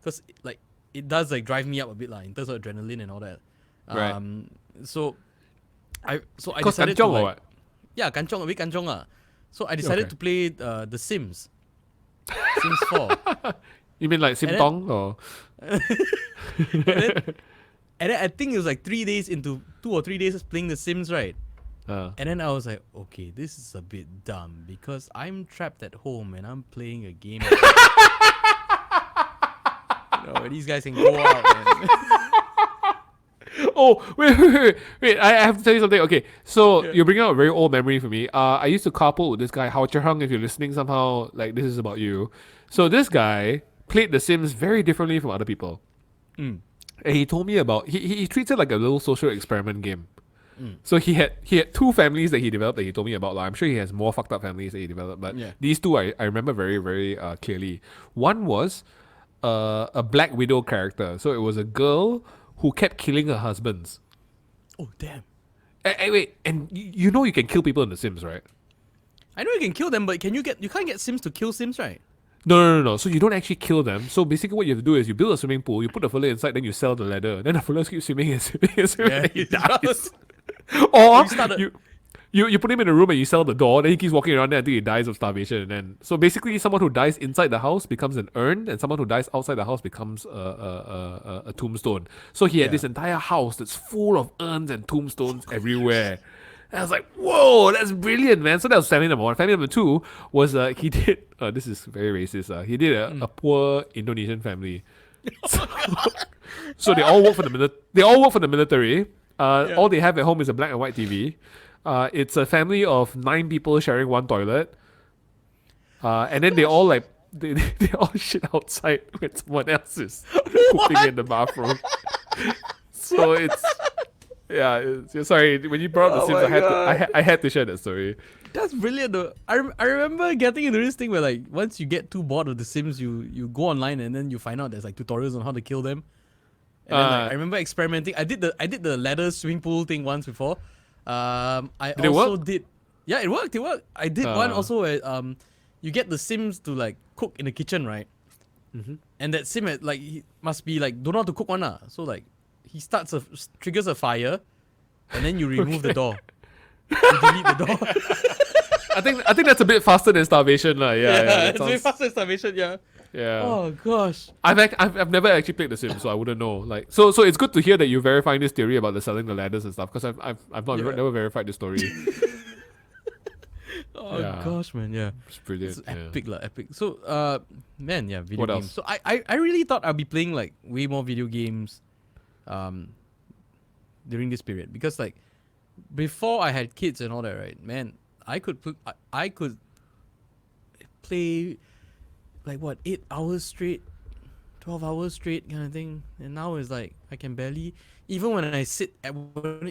because like it does like drive me up a bit in terms of adrenaline and all that. Right. So I Because decided to kanchong or like, what? yeah, kanchong, a bit kanchong. So I decided Okay. to play The Sims. Sims 4. You mean like Sim And then- Tong or? And then I think it was like 3 days into 2 or 3 days of playing The Sims, right? And then I was like, okay, this is a bit dumb because I'm trapped at home and I'm playing a game. These guys can go out, man. Oh, wait! I have to tell you something. Okay, so you're bringing out a very old memory for me. I used to carpool with this guy, Hao Hung. If you're listening somehow, like this is about you. So this guy played The Sims very differently from other people. And he told me about he treats it like a little social experiment game. So he had 2 families that he developed that he told me about. Like, I'm sure he has more fucked up families that he developed, but these 2 I remember very, very clearly. One was a Black Widow character. So it was a girl who kept killing her husbands. Oh, damn. Wait, and you know you can kill people in The Sims, right? I know you can kill them, but you can't get Sims to kill Sims, right? No. So you don't actually kill them. So basically what you have to do is you build a swimming pool, you put the fella inside, then you sell the ladder. Then the fella keeps swimming and swimming and swimming, and he dies. Or you put him in a room and you sell the door, then he keeps walking around there until he dies of starvation. And then so basically someone who dies inside the house becomes an urn, and someone who dies outside the house becomes a tombstone. So he had this entire house that's full of urns and tombstones everywhere. And I was like, whoa, that's brilliant, man. So that was family number 1. Family number 2 was he did this is very racist. He did a poor Indonesian family. So they all work for the military. All they have at home is a black and white TV. It's a family of 9 people sharing 1 toilet. And then they all like they all shit outside when someone else is pooping in the bathroom. So it's sorry, when you brought up The Sims, I had to share that story. That's brilliant though. I remember getting into this thing where like once you get too bored of The Sims, you go online and then you find out there's like tutorials on how to kill them. And then, like, I remember experimenting. I did the ladder swimming pool thing once before. Did it work? Yeah, it worked. I did one also where you get the Sims to like cook in the kitchen, right? And that Sim like he must be like don't know how to cook one. So like he triggers a fire, and then you remove the door. You delete the door. I think that's a bit faster than starvation, Yeah, it's way faster than starvation. Yeah. Yeah. Oh gosh. I've never actually played The Sims, so I wouldn't know. Like, so it's good to hear that you're verifying this theory about the selling the ladders and stuff, because I've never verified this story. Oh Yeah. gosh, man, yeah. It's brilliant. It's epic, lah, epic. So, man, yeah, video What games. else? So I really thought I'd be playing like way more video games, during this period because like before I had kids and all that, right? Man, I could play like what 8 hours straight, 12 hours straight kind of thing, and now it's like I can barely. Even when I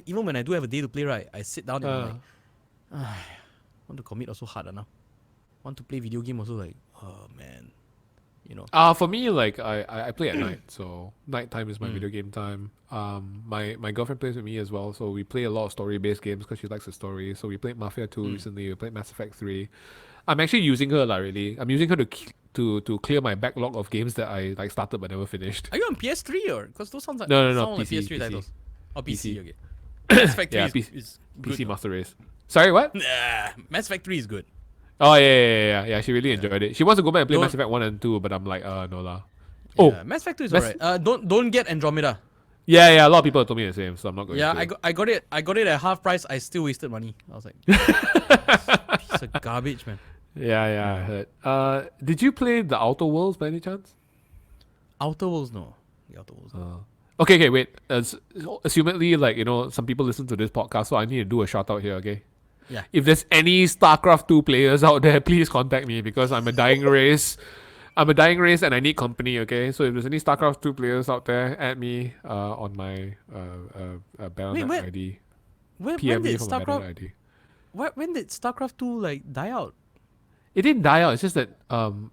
even when I do have a day to play, right? I sit down and I'm like, want to commit also hard now. Want to play video game also like, oh man, you know. For me, like I play at night, so nighttime is my video game time. My girlfriend plays with me as well, so we play a lot of story-based games because she likes the story. So we played Mafia 2 recently. We played Mass Effect 3. I'm actually using her really. I'm using her to clear my backlog of games that I like started but never finished. Are you on PS3 or? Because those sound like No, sound like PC, PS3 titles. Oh, PC. PC. Okay. Mass Effect 3 Yeah, is good. PC Master Race. Sorry, what? Nah, Mass Effect 3 is good. Oh yeah. She really enjoyed it. She wants to go back and play Don't- Mass Effect 1 and 2, but I'm like, no lah. Yeah, Mass Effect 2 is Mass- alright. Don't get Andromeda. Yeah. A lot of people told me the same, so I'm not going Yeah, to. I got it at half price. I still wasted money. I was like, piece of garbage, man. Yeah, I heard. Did you play the Outer Worlds by any chance? Outer Worlds, no. The Outer Worlds. No. Okay, wait. Assumedly, like, some people listen to this podcast, so I need to do a shout out here, okay? Yeah. If there's any StarCraft 2 players out there, please contact me because I'm a dying race. I'm a dying race and I need company, okay? So if there's any StarCraft 2 players out there, add me on my Battle.net when- ID. When PM me did from my Battle.net StarCraft? ID. When did StarCraft 2 like die out? It didn't die out. It's just that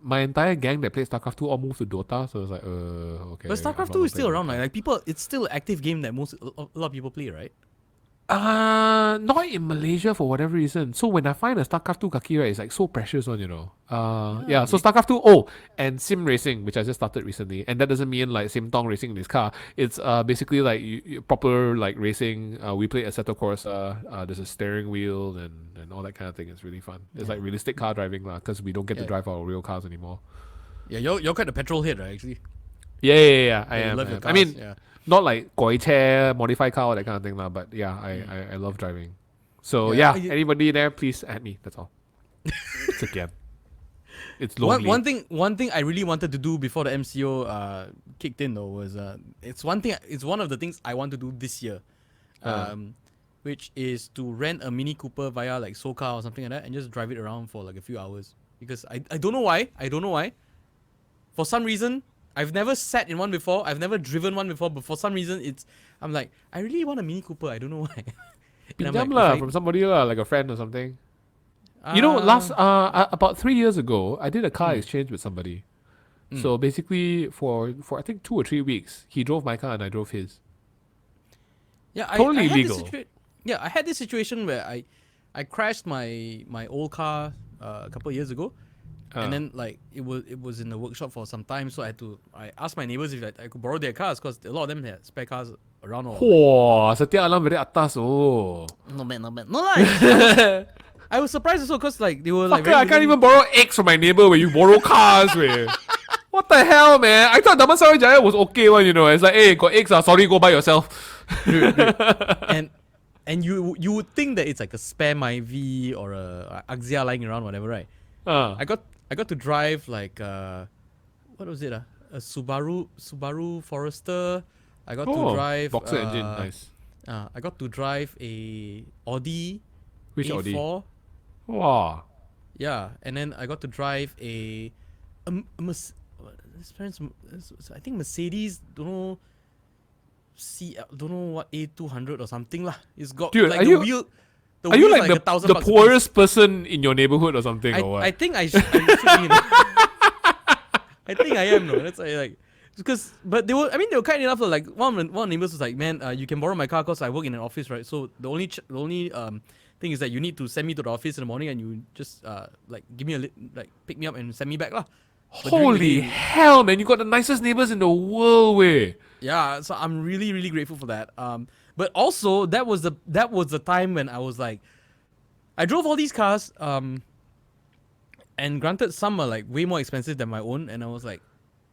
my entire gang that played StarCraft 2 all moved to Dota, so it's like, okay. But I'm StarCraft not 2 is gonna still play around. Dota. Like people, it's still an active game that a lot of people play, right? Not in Malaysia for whatever reason. So when I find a StarCraft 2 kaki, right, it's like so precious one, Yeah, so StarCraft 2, and sim racing, which I just started recently. And that doesn't mean like sim tong racing in this car. It's basically like proper like racing. We play Assetto Corsa. There's a steering wheel and all that kind of thing. It's really fun. It's like realistic car driving because we don't get to drive our real cars anymore. Yeah, you're quite a petrol head, right? Actually. Yeah. I You am. love your I cars, mean, yeah. not like goi chair, modified car, or that kind of thing, but yeah, I love driving. So Yeah, anybody there, please add me. That's all. It's again. It's lonely. One thing I really wanted to do before the MCO kicked in though was it's one of the things I want to do this year, which is to rent a Mini Cooper via like SoCal or something like that and just drive it around for like a few hours because I don't know why. For some reason, I've never sat in one before. I've never driven one before, but for some reason, I'm like, I really want a Mini Cooper. I don't know why. And I'm Pinjam like, lah if I- from somebody lah, like a friend or something. Last about 3 years ago, I did a car exchange with somebody. So basically, for I think 2 or 3 weeks, he drove my car and I drove his. Yeah, Totally I had legal. I had this situation where I crashed my old car a couple of years ago, and then like it was in the workshop for some time, so I asked my neighbors if I could borrow their cars because a lot of them had spare cars around. Whoa, Satya Alam very atas oh. No man, no lah. I was surprised also because like they were like. Fucker, I can't even borrow eggs from my neighbor when you borrow cars, man. What the hell, man? I thought Damansara Jaya was okay one, It's like, hey, got eggs, sorry, go buy yourself. Dude. And you would think that it's like a spare Myvi or a Axia lying around, whatever, right? I got to drive like what was it? A Subaru Forester. I got to drive boxer engine, nice. I got to drive a Audi. Which A4. Audi? Wow. Yeah, and then I got to drive I think Mercedes, don't know what A200 or something lah. It's got Dude, like are the you- wheel. Are you like $1,000 the bucks poorest person in your neighborhood or something I, or what? I think I should be. I think I am, no. That's like because, but they were kind enough. Like one of the neighbors was like, "Man, you can borrow my car because I work in an office, right? So the only thing is that you need to send me to the office in the morning, and you just like give me pick me up and send me back lah." But during the Holy day- hell, man! You got the nicest neighbors in the world, way. Yeah, so I'm really, really grateful for that. But also that was the time when I was like, I drove all these cars. And granted, some are like way more expensive than my own, and I was like,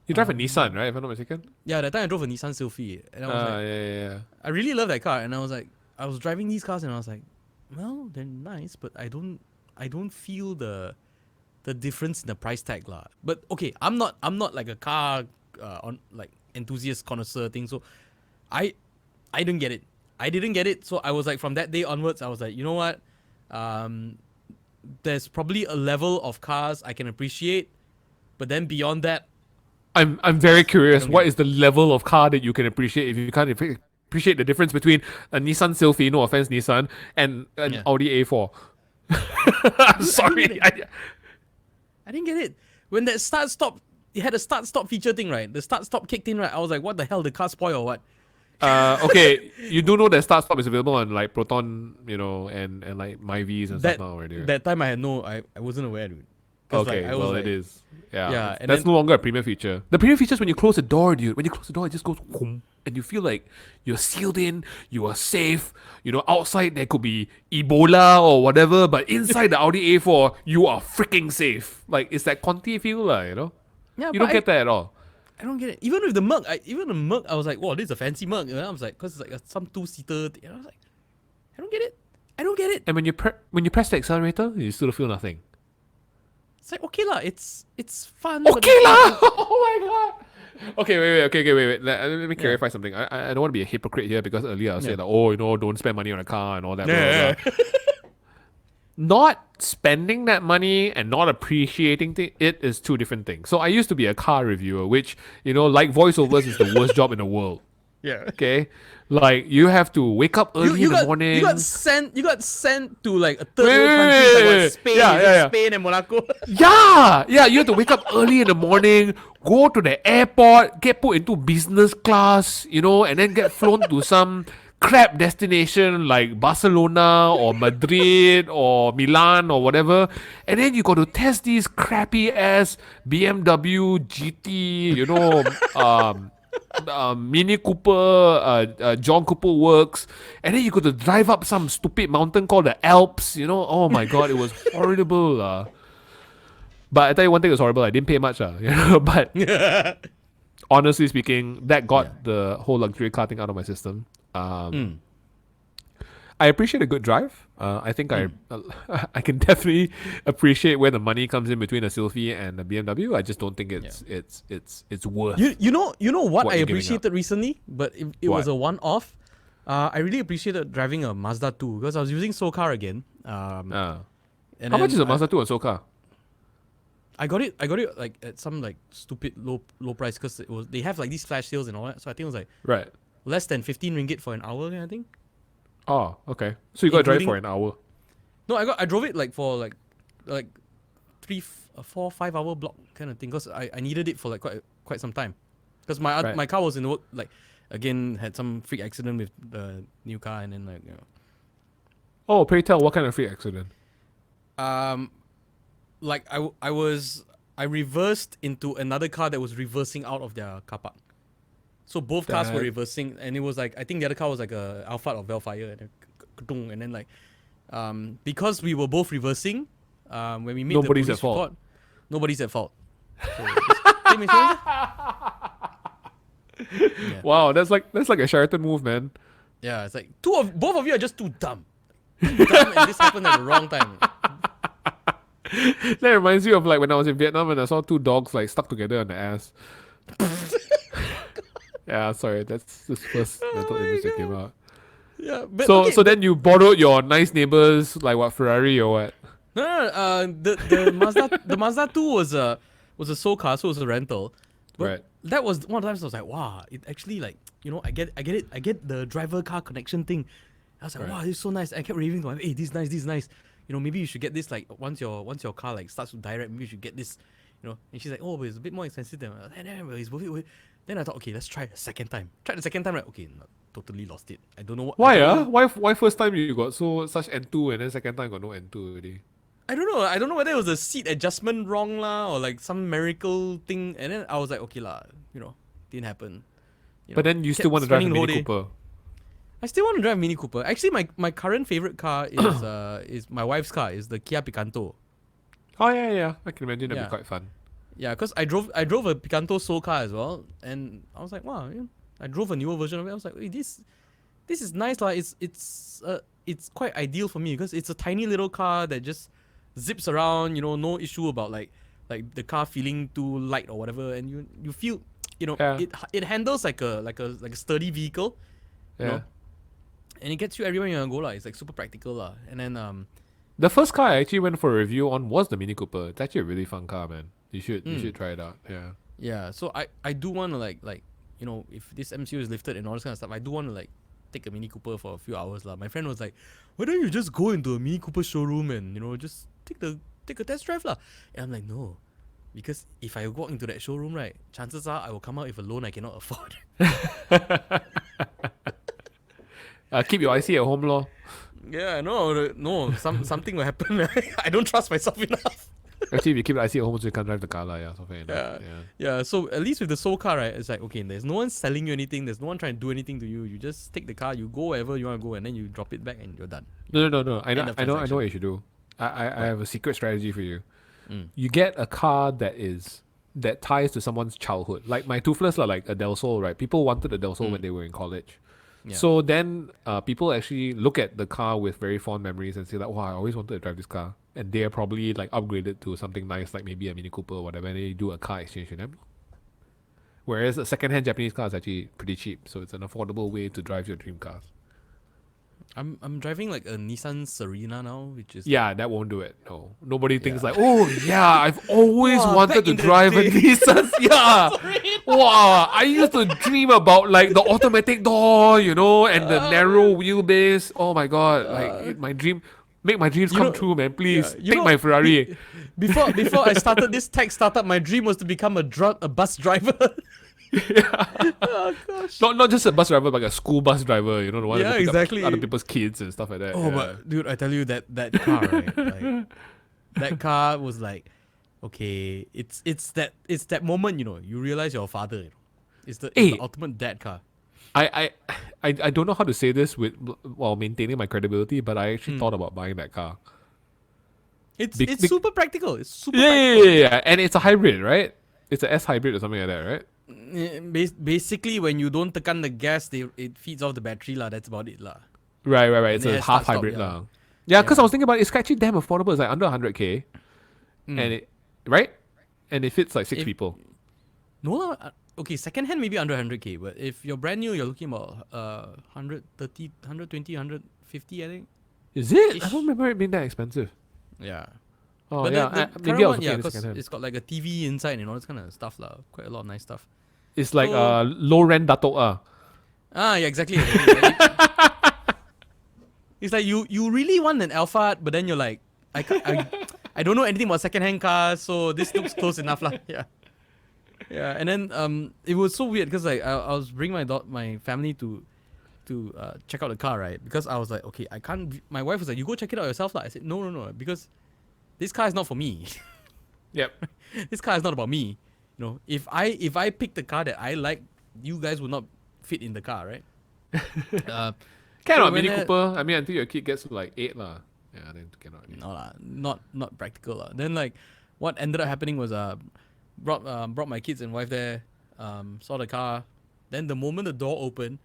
You drive a Nissan, right? If I'm not mistaken. yeah, that time I drove a Nissan Sylphy, and I was like, Yeah. I really love that car, and I was like, I was driving these cars, and I was like, well, they're nice, but I don't I don't feel the difference in the price tag lah. But okay, I'm not like a car on like enthusiast connoisseur thing. So I didn't get it. I didn't get it. So I was like, from that day onwards, I was like, you know what? There's probably a level of cars I can appreciate, but then beyond that, I'm very curious. What is the level of car that you can appreciate if you can't appreciate the difference between a Nissan Sylphy, no offense Nissan, and an Audi A4? I'm sorry. I didn't get it. When that start stop, it had a start stop feature thing, right? The start stop kicked in, right? I was like, what the hell? The car spoil or what? Okay, you do know that start stop is available on like Proton, and like MyVs and stuff now already. Right? That time I wasn't aware, dude. Okay, like, well, like, it is. Yeah, and that's then, no longer a premium feature. The premium feature is when you close the door, dude. When you close the door, it just goes boom, and you feel like you're sealed in, you are safe. Outside there could be Ebola or whatever, but inside the Audi A4, you are freaking safe. Like, it's that Conti feel, Yeah, you don't get that at all. I don't get it. Even with the Merc, I was like, wow, this is a fancy Merc. I was like, because it's like some 2-seater thing. And I was like, I don't get it. And when you press the accelerator, you still feel nothing. It's like, okay lah, it's fun. Okay lah! Oh my god! Okay, wait. Let me clarify something. I don't want to be a hypocrite here because earlier I said, don't spend money on a car and all that. Blah, blah, blah. Not spending that money and not appreciating it is two different things. So I used to be a car reviewer, which, like voiceovers is the worst job in the world. Yeah. Okay? Like, you have to wake up early in the morning. You got sent to like a third world country, like Spain, Spain and Monaco. Yeah, you have to wake up early in the morning, go to the airport, get put into business class, and then get flown to some crap destination like Barcelona or Madrid or Milan or whatever, and then you got to test these crappy ass BMW GT, Mini Cooper, John Cooper Works, and then you got to drive up some stupid mountain called the Alps. Oh my god, it was horrible. But I tell you one thing was horrible. I didn't pay much, but honestly speaking, that got the whole luxury car thing out of my system. I appreciate a good drive. I think I can definitely appreciate where the money comes in between a Sylphy and a BMW. I just don't think it's worth. You know what I you're giving appreciated recently, but it was a one-off. I really appreciated driving a Mazda 2 because I was using SoCar again. And how much is a Mazda 2 on SoCar? I got it like at some like stupid low price because they have like these flash sales and all that. So I think it was like less than 15 ringgit for an hour, I think. Oh, okay. So you got to drive for an hour? No, I drove it like for like 4, 5 hour block kind of thing because I needed it for like quite some time because my car was in the work, like again had some freak accident with the new car and then Oh, pray tell, what kind of freak accident? Like I reversed into another car that was reversing out of their car park. So both cars were reversing, and it was like I think the other car was like a Alphard or Velfire, and then like because we were both reversing, when we made nobody's the at police fault. report, nobody's at fault. So just, yeah. Wow, that's like a Sheraton move, man. Yeah, it's like both of you are just too dumb. And this happened at the wrong time. That reminds me of like when I was in Vietnam and I saw two dogs like stuck together on the ass. Yeah, sorry, that's the first mental image that came out. Yeah, but so then you borrowed your nice neighbor's like what, Ferrari or what? No, the Mazda 2 was a SoCar, so it was a rental. But that was one of the times I was like, wow, it actually like, I get it. I get the driver car connection thing. I was like, wow, this is so nice. I kept raving to my, hey, this is nice. Maybe you should get this like once your car like starts to direct, maybe you should get this. And she's like, oh, but it's a bit more expensive than it's worth it. Then I thought, okay, let's try it a second time. Tried the second time, right? Okay, totally lost it. I don't know what. Why first time you got such N2 and then second time got no N2 already? I don't know. I don't know whether it was a seat adjustment wrong lah or like some miracle thing. And then I was like, okay lah, didn't happen. But then you still want to drive a Mini Cooper. I still want to drive a Mini Cooper. Actually, my current favorite car is my wife's car. Is the Kia Picanto. Oh yeah. I can imagine that'd be quite fun. Yeah, because I drove a Picanto Soul car as well, and I was like, wow, I drove a newer version of it. I was like, hey, this is nice lah. It's quite ideal for me because it's a tiny little car that just zips around, no issue about like the car feeling too light or whatever, and you feel, Yeah. it handles like a sturdy vehicle, you Yeah. know, and it gets you everywhere you want to go lah. It's like super practical lah. And then The first car I actually went for a review on was the Mini Cooper. It's actually a really fun car, man. You should try it out. Yeah. yeah, so I do want to like if this MCU is lifted and all this kind of stuff, I do want to like take a Mini Cooper for a few hours lah. My friend was like, why don't you just go into a Mini Cooper showroom and just take a test drive lah? And I'm like, no, because if I walk into that showroom, right, chances are I will come out with a loan I cannot afford. Keep your IC at home, lor. Yeah, no, something will happen. I don't trust myself enough. Actually, if you keep the IC at home, so you can't drive the car, lah. Yeah, so fair enough. Yeah. So at least with the Soul car, right, it's like, okay, there's no one selling you anything. There's no one trying to do anything to you. You just take the car, you go wherever you want to go, and then you drop it back, and you're done. No. I End of know transaction. what you should do. I have a secret strategy for you. Mm. You get a car that ties to someone's childhood. Like my Toothless, like a Del Sol, right? People wanted a Del Sol when they were in college. Yeah. So then people actually look at the car with very fond memories and say like, wow, I always wanted to drive this car. And they're probably like upgraded to something nice, like maybe a Mini Cooper or whatever, and they do a car exchange with them. Whereas a second-hand Japanese car is actually pretty cheap, so it's an affordable way to drive your dream cars. I'm driving like a Nissan Serena now, which is Yeah, that won't do it. No, nobody thinks like, oh yeah, I've always Wow, wanted back to in the drive a day. Nissan. Yeah, wow, I used to dream about like the automatic door, and the narrow wheelbase. Oh my god, my dream, make my dreams come true, man. Please take my Ferrari. Before I started this tech startup, my dream was to become a bus driver. Oh gosh. Not just a bus driver, but like a school bus driver. The one Yeah, that pick up exactly. other people's kids and stuff like that. Oh, yeah. but dude, I tell you that car, right? Like, that car was like, okay, it's that moment, you realize you're a father. It's the ultimate dad car. I don't know how to say this while maintaining my credibility, but I actually thought about buying that car. It's super practical. It's super Yeah, and it's a hybrid, right? It's a S hybrid or something like that, right? Basically, when you don't tekan the gas, it feeds off the battery lah. That's about it lah. Right. It's And a it has half start-stop, hybrid yeah. lah. Yeah, because Yeah. I was thinking about it's actually damn affordable. It's like under 100K, and it right, and it fits like six people. No lah. Okay, second hand maybe under 100K, but if you're brand new, you're looking about 130, 120, 150, I think. Is it? Ish. I don't remember it being that expensive. Yeah. Oh But yeah, the maybe current I was one, looking yeah, at it because secondhand. it's got like a TV inside and all this kind of stuff lah. Quite a lot of nice stuff. It's like So- low rent dato Yeah, exactly. It's like you really want an Alphard, but then you're like, I don't know anything about second-hand cars, so this looks close enough lah. Yeah. And then it was so weird because like I was bringing my family to check out the car, right? Because I was like, okay, I can't. My wife was like, you go check it out yourself lah. I said, no, because this car is not for me. Yep. This car is not about me. If I pick the car that I like, you guys would not fit in the car, right? Cannot when Mini I- Cooper. I mean, until your kid gets to like 8 lah. Yeah, then cannot. No lah, not practical lah. Then like, what ended up happening was brought my kids and wife there, saw the car. Then the moment the door opened,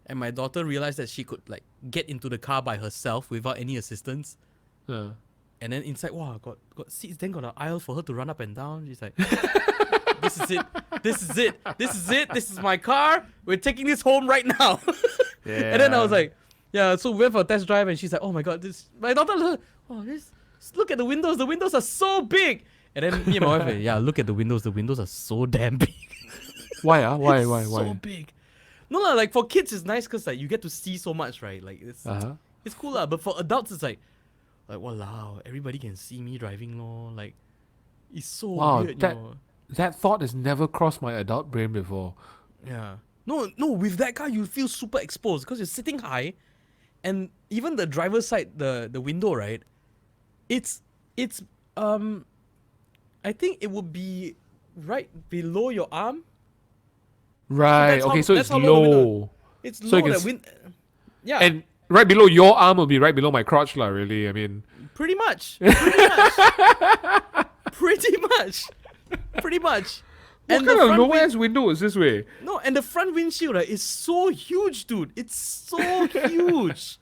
and my daughter realized that she could like get into the car by herself without any assistance. Yeah. And then inside, wow, got seats. Then got an aisle for her to run up and down. She's like, this is it. This is my car. We're taking this home right now. Yeah. And then I was like, yeah. So we went for a test drive, and she's like, oh my god, my daughter. Oh, look at the windows. The windows are so big. And then me and my wife, were, yeah, look at the windows. The windows are so damn big. Why? Why? So big. No lah, like for kids it's nice because like you get to see so much, right? Like it's cool lah. But for adults it's like walao, everybody can see me driving lor. Like it's so Wow, weird, that thought has never crossed my adult brain before. Yeah. No, with that car you feel super exposed because you're sitting high, and even the driver's side, the window, right? It's I think it would be right below your arm. Right. So okay, so it's that's how low the window low. It's So low. you can That s- win- yeah. And right below your arm will be right below my crotch, lah, really. I mean, Pretty much. Pretty much. what And kind the of front low ass window is this way? No, and the front windshield, right, is so huge, dude. It's so huge.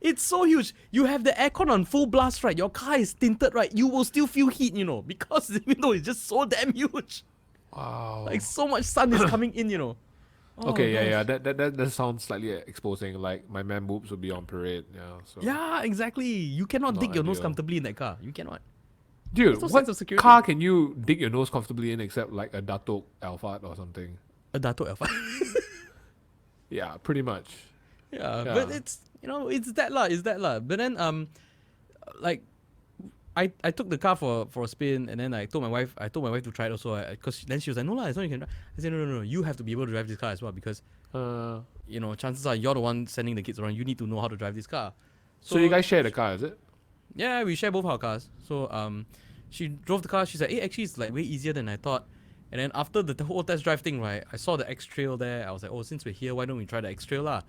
It's so huge. You have the aircon on full blast, right? Your car is tinted, right? You will still feel heat, because the window is just so damn huge. Wow. Like so much sun is coming in, Oh, Okay, gosh. that sounds slightly exposing. Like my man boobs would be on parade. Yeah. So Yeah, exactly. You cannot not dig your nose ideal. comfortably in that car. You cannot. Dude, There's no what sense of security. car can you dig your nose comfortably in except like a Dato Alphard or something? A Dato Alpha. Yeah, pretty much. Yeah, Yeah. but it's it's that lah. But then like I took the car for a spin, and then I told my wife to try it also, because then she was like, no lah, it's not you can drive. I said no, you have to be able to drive this car as well, because Uh, chances are you're the one sending the kids around. You need to know how to drive this car. so you guys share the car, is it? Yeah, we share both our cars. So she drove the car. She said, hey, actually it's like way easier than I thought. And then after the whole test drive thing, right, I saw the X Trail there. I was like, oh, since we're here, why don't we try the X Trail lah?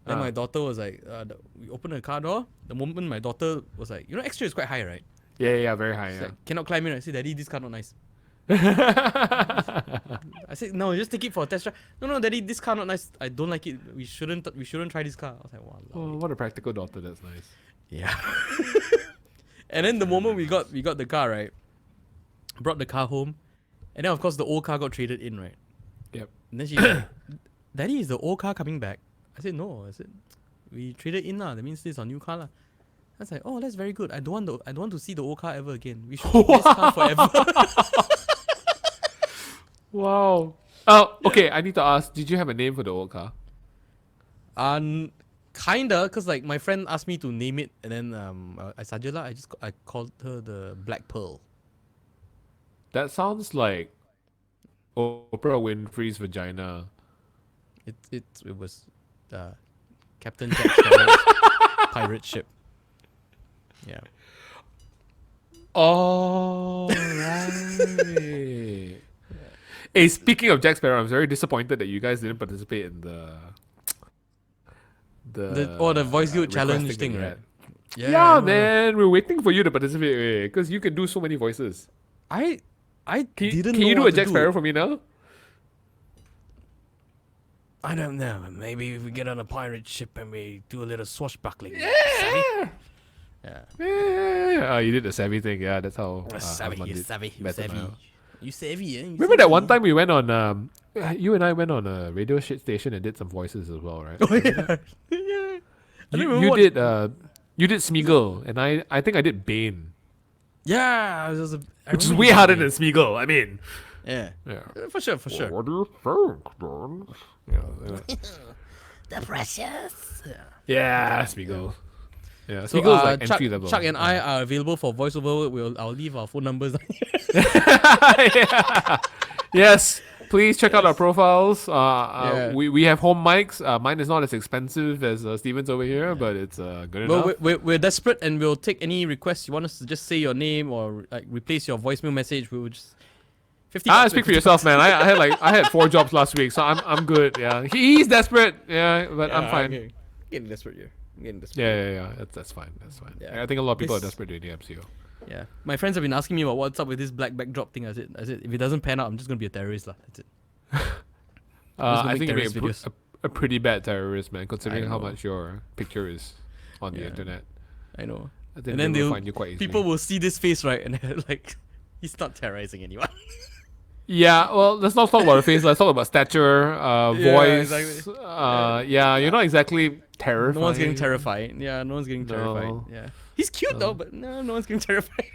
Then my daughter was like, we opened the car door. The moment my daughter was like, X Trail is quite high, right? Yeah, very high. She's Yeah. like, cannot climb in. I said, Daddy, this car not nice. I said, no, just take it for a test drive. No, Daddy, this car not nice. I don't like it. We shouldn't try this car. I was like, wow. Oh, what a practical daughter. That's nice. Yeah. And then the moment we got the car, right, brought the car home, and then of course the old car got traded in, right? Yep. And then she's like, Daddy, is the old car coming back? I said, no. I said, we traded in lah. That means this is our new car lah. I was like, oh, that's very good. I don't want to see the old car ever again. We should keep this car forever. Wow. Oh, okay. I need to ask. Did you have a name for the old car? Kinda, cause like my friend asked me to name it, and then I saja lah. I called her the Black Pearl. That sounds like Oprah Winfrey's vagina. It was Captain Jack Sparrow's pirate ship. Yeah. Oh, right. Hey, speaking of Jack Sparrow, I'm very disappointed that you guys didn't participate in the the voice guild challenge requesting thing, that right? you had. Yeah, I know. man, we're waiting for you to participate because you can do so many voices. I didn't. Can know you do what a to Jack Sparrow for me now? I don't know. Maybe if we get on a pirate ship and we do a little swashbuckling. Yeah. Yeah. Yeah. You did the savvy thing. Yeah, that's how. Savvy. Ahmad You did savvy. You better savvy. now. You savvy, eh? Remember that one time we went on you and I went on a radio shit station and did some voices as well, right? Oh yeah. Yeah. I don't remember You what- did you did Smeagol and I think I did Bane. Yeah. I Which is remember way you harder told than Smeagol. I mean, me. Yeah. yeah. For sure. What do you think, man? Yeah, The precious. yeah, Smeagol. Yeah, So Smeagol's like Chuck, entry level. Chuck and I are available for voiceover. I'll leave our phone numbers. Yeah. Yes, please check out our profiles. Yeah. We have home mics. Mine is not as expensive as Steven's over here, but it's good Well, enough. we're desperate, and we'll take any requests. You want us to just say your name or like replace your voicemail message? We will just 50. Ah, bucks, speak for 50 yourself, man. I had 4 jobs last week, so I'm good. Yeah, he's desperate. Yeah, but I'm fine. Okay. Getting desperate here. Getting desperate. Yeah. That's fine. That's fine. Yeah. I think a lot of people are This- desperate doing the MCO. Yeah. My friends have been asking me about what's up with this black backdrop thing. I said if it doesn't pan out, I'm just gonna be a terrorist lah. That's it. gonna I make think you made terrorist videos. a pretty bad terrorist, man, considering how know. much your picture is on the Yeah. internet. I know. I think And then they will they'll find you quite easily. people will see this face, right, and they're like, he's not terrorizing anyone. Yeah, well, let's not talk about the face. Let's talk about stature, Yeah, voice. exactly. Yeah, you're not exactly terrified. No one's getting terrified. Yeah, no one's getting terrified. No. Yeah. He's cute though, but no one's getting terrified.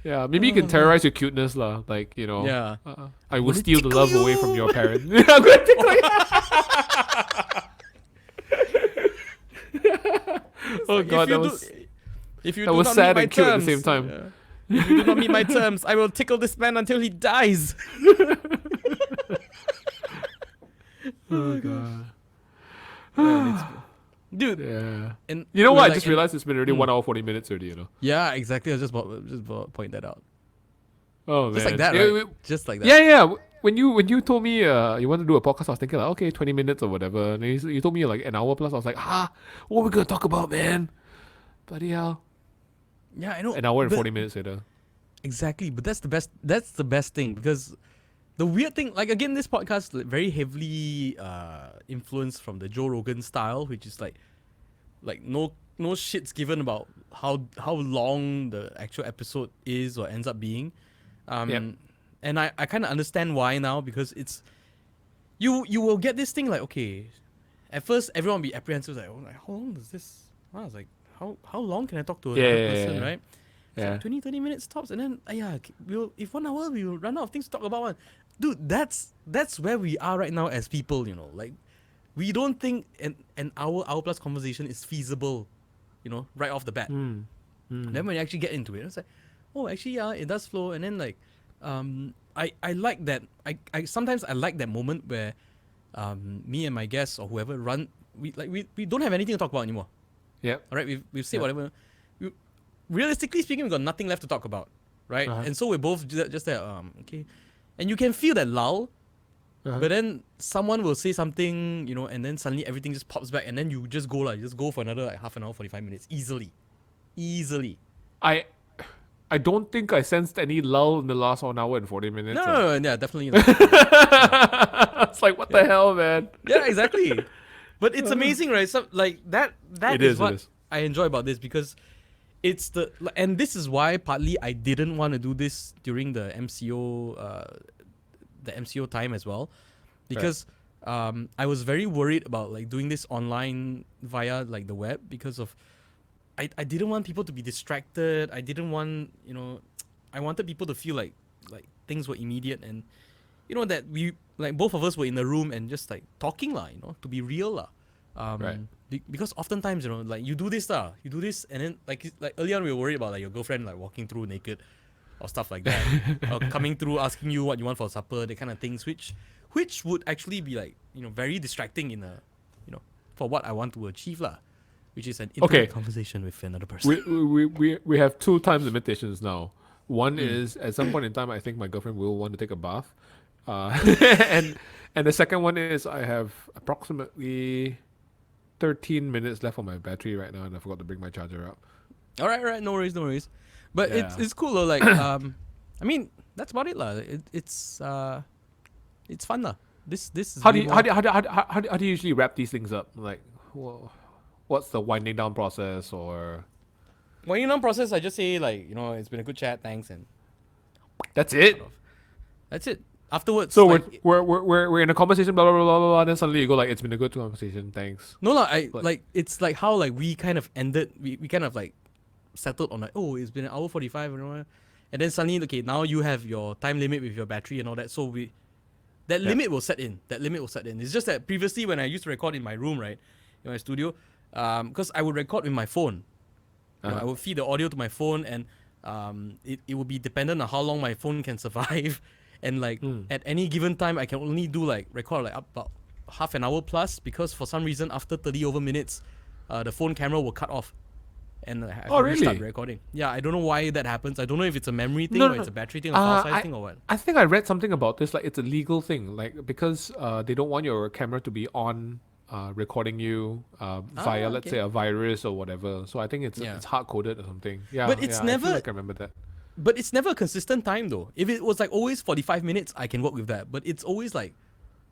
Yeah, maybe you can terrorize your cuteness, lah. Like, you know. Yeah. I will gonna steal the tickle love away you. from your parents. I'm gonna tickle you. Oh god, if you that do was not sad meet and my cute at the terms, same time. yeah. If you do not meet my terms, I will tickle this man until he dies. Oh god. Dude, Yeah. and You know we're what? I like just in- realized it's been already 1 hour 40 minutes already. You know. Yeah, exactly. I was just about to point that out. Oh man. Just like that, Yeah, right? Just like that. Yeah. When you told me you want to do a podcast, I was thinking like, okay, 20 minutes or whatever. And you told me like an hour plus. I was like, what are we gonna talk about, man? Bloody hell. Yeah, I know. An hour and but- 40 minutes later. Exactly, but that's the best. That's the best thing, because the weird thing, like again, this podcast very heavily influenced from the Joe Rogan style, which is like no no shits given about how long the actual episode is or ends up being. Yep. And I kind of understand why now, because it's you will get this thing like, okay, at first everyone will be apprehensive like, oh, like how long does this? I was like, how long can I talk to another person, right? It's Yeah. like 20, 30 minutes tops, and then if 1 hour we will run out of things to talk about. One. Dude, that's where we are right now as people, you know. Like, we don't think an hour plus conversation is feasible, you know, right off the bat. Mm. And then when you actually get into it, it's like, oh, actually, yeah, it does flow. And then like, I like that. I sometimes I like that moment where, me and my guests or whoever we don't have anything to talk about anymore. Yep. All right, we've said Yeah. whatever. Realistically speaking, we've got nothing left to talk about, right? Uh-huh. And so we're both just there, okay. And you can feel that lull, Uh-huh. but then someone will say something, you know, and then suddenly everything just pops back, and then you just go for another like half an hour, 45 minutes, easily. I don't think I sensed any lull in the last 1 hour and 40 minutes. No, yeah, definitely. Not. It's like, what the hell, man? Yeah, exactly. But it's amazing, right? So like that It is is, what it is. I enjoy about this, because and this is why partly I didn't want to do this during the MCO time as well, because I was very worried about like doing this online via like the web, because of I didn't want people to be distracted. I didn't want, you know, I wanted people to feel like things were immediate, and you know that we like both of us were in the room and just like talking lah, you know, to be real lah. Right. Because oftentimes, you know, like you do this, and then like earlier on we were worried about like your girlfriend like walking through naked or stuff like that, or coming through asking you what you want for supper, that kind of things, which would actually be like, you know, very distracting in a, you know, for what I want to achieve lah, which is an intimate conversation with another person. We have 2 time limitations now. One is at some point in time, I think my girlfriend will want to take a bath, and the second one is I have approximately 13 minutes left on my battery right now, and I forgot to bring my charger up. All right, no worries. But Yeah. it's cool though. Like, I mean, that's about it lah. It's fun lah. This is How do really you how do you usually wrap these things up? Like, what's the winding down process? Or when you know process, I just say like, you know, it's been a good chat, thanks, and that's it? that's it. Afterwards, So like, we're in a conversation, blah blah blah blah blah. Then suddenly you go like, it's been a good conversation, thanks. no lah. I Like- like it's like how like we kind of ended. We kind of like settled on like, oh, it's been an hour 45, you know, and then suddenly, okay, now you have your time limit with your battery and all that. So that limit will set in. It's just that previously when I used to record in my room, right, in my studio, because I would record with my phone. You know, I would feed the audio to my phone, and it would be dependent on how long my phone can survive. And like at any given time, I can only do like record like about half an hour plus, because for some reason after 30 over minutes, the phone camera will cut off, and I have to restart really? recording. Yeah, I don't know why that happens. I don't know if it's a memory thing, No, or no, it's a battery thing, or file size I- thing, or what. I think I read something about this. Like, it's a legal thing. Like, because they don't want your camera to be on recording you via, let's okay. say, a virus or whatever. So I think it's Yeah. it's hard coded or something. Yeah, But it's yeah, I never- feel like I remember that. But it's never a consistent time though. If it was like always 45 minutes, I can work with that. But it's always like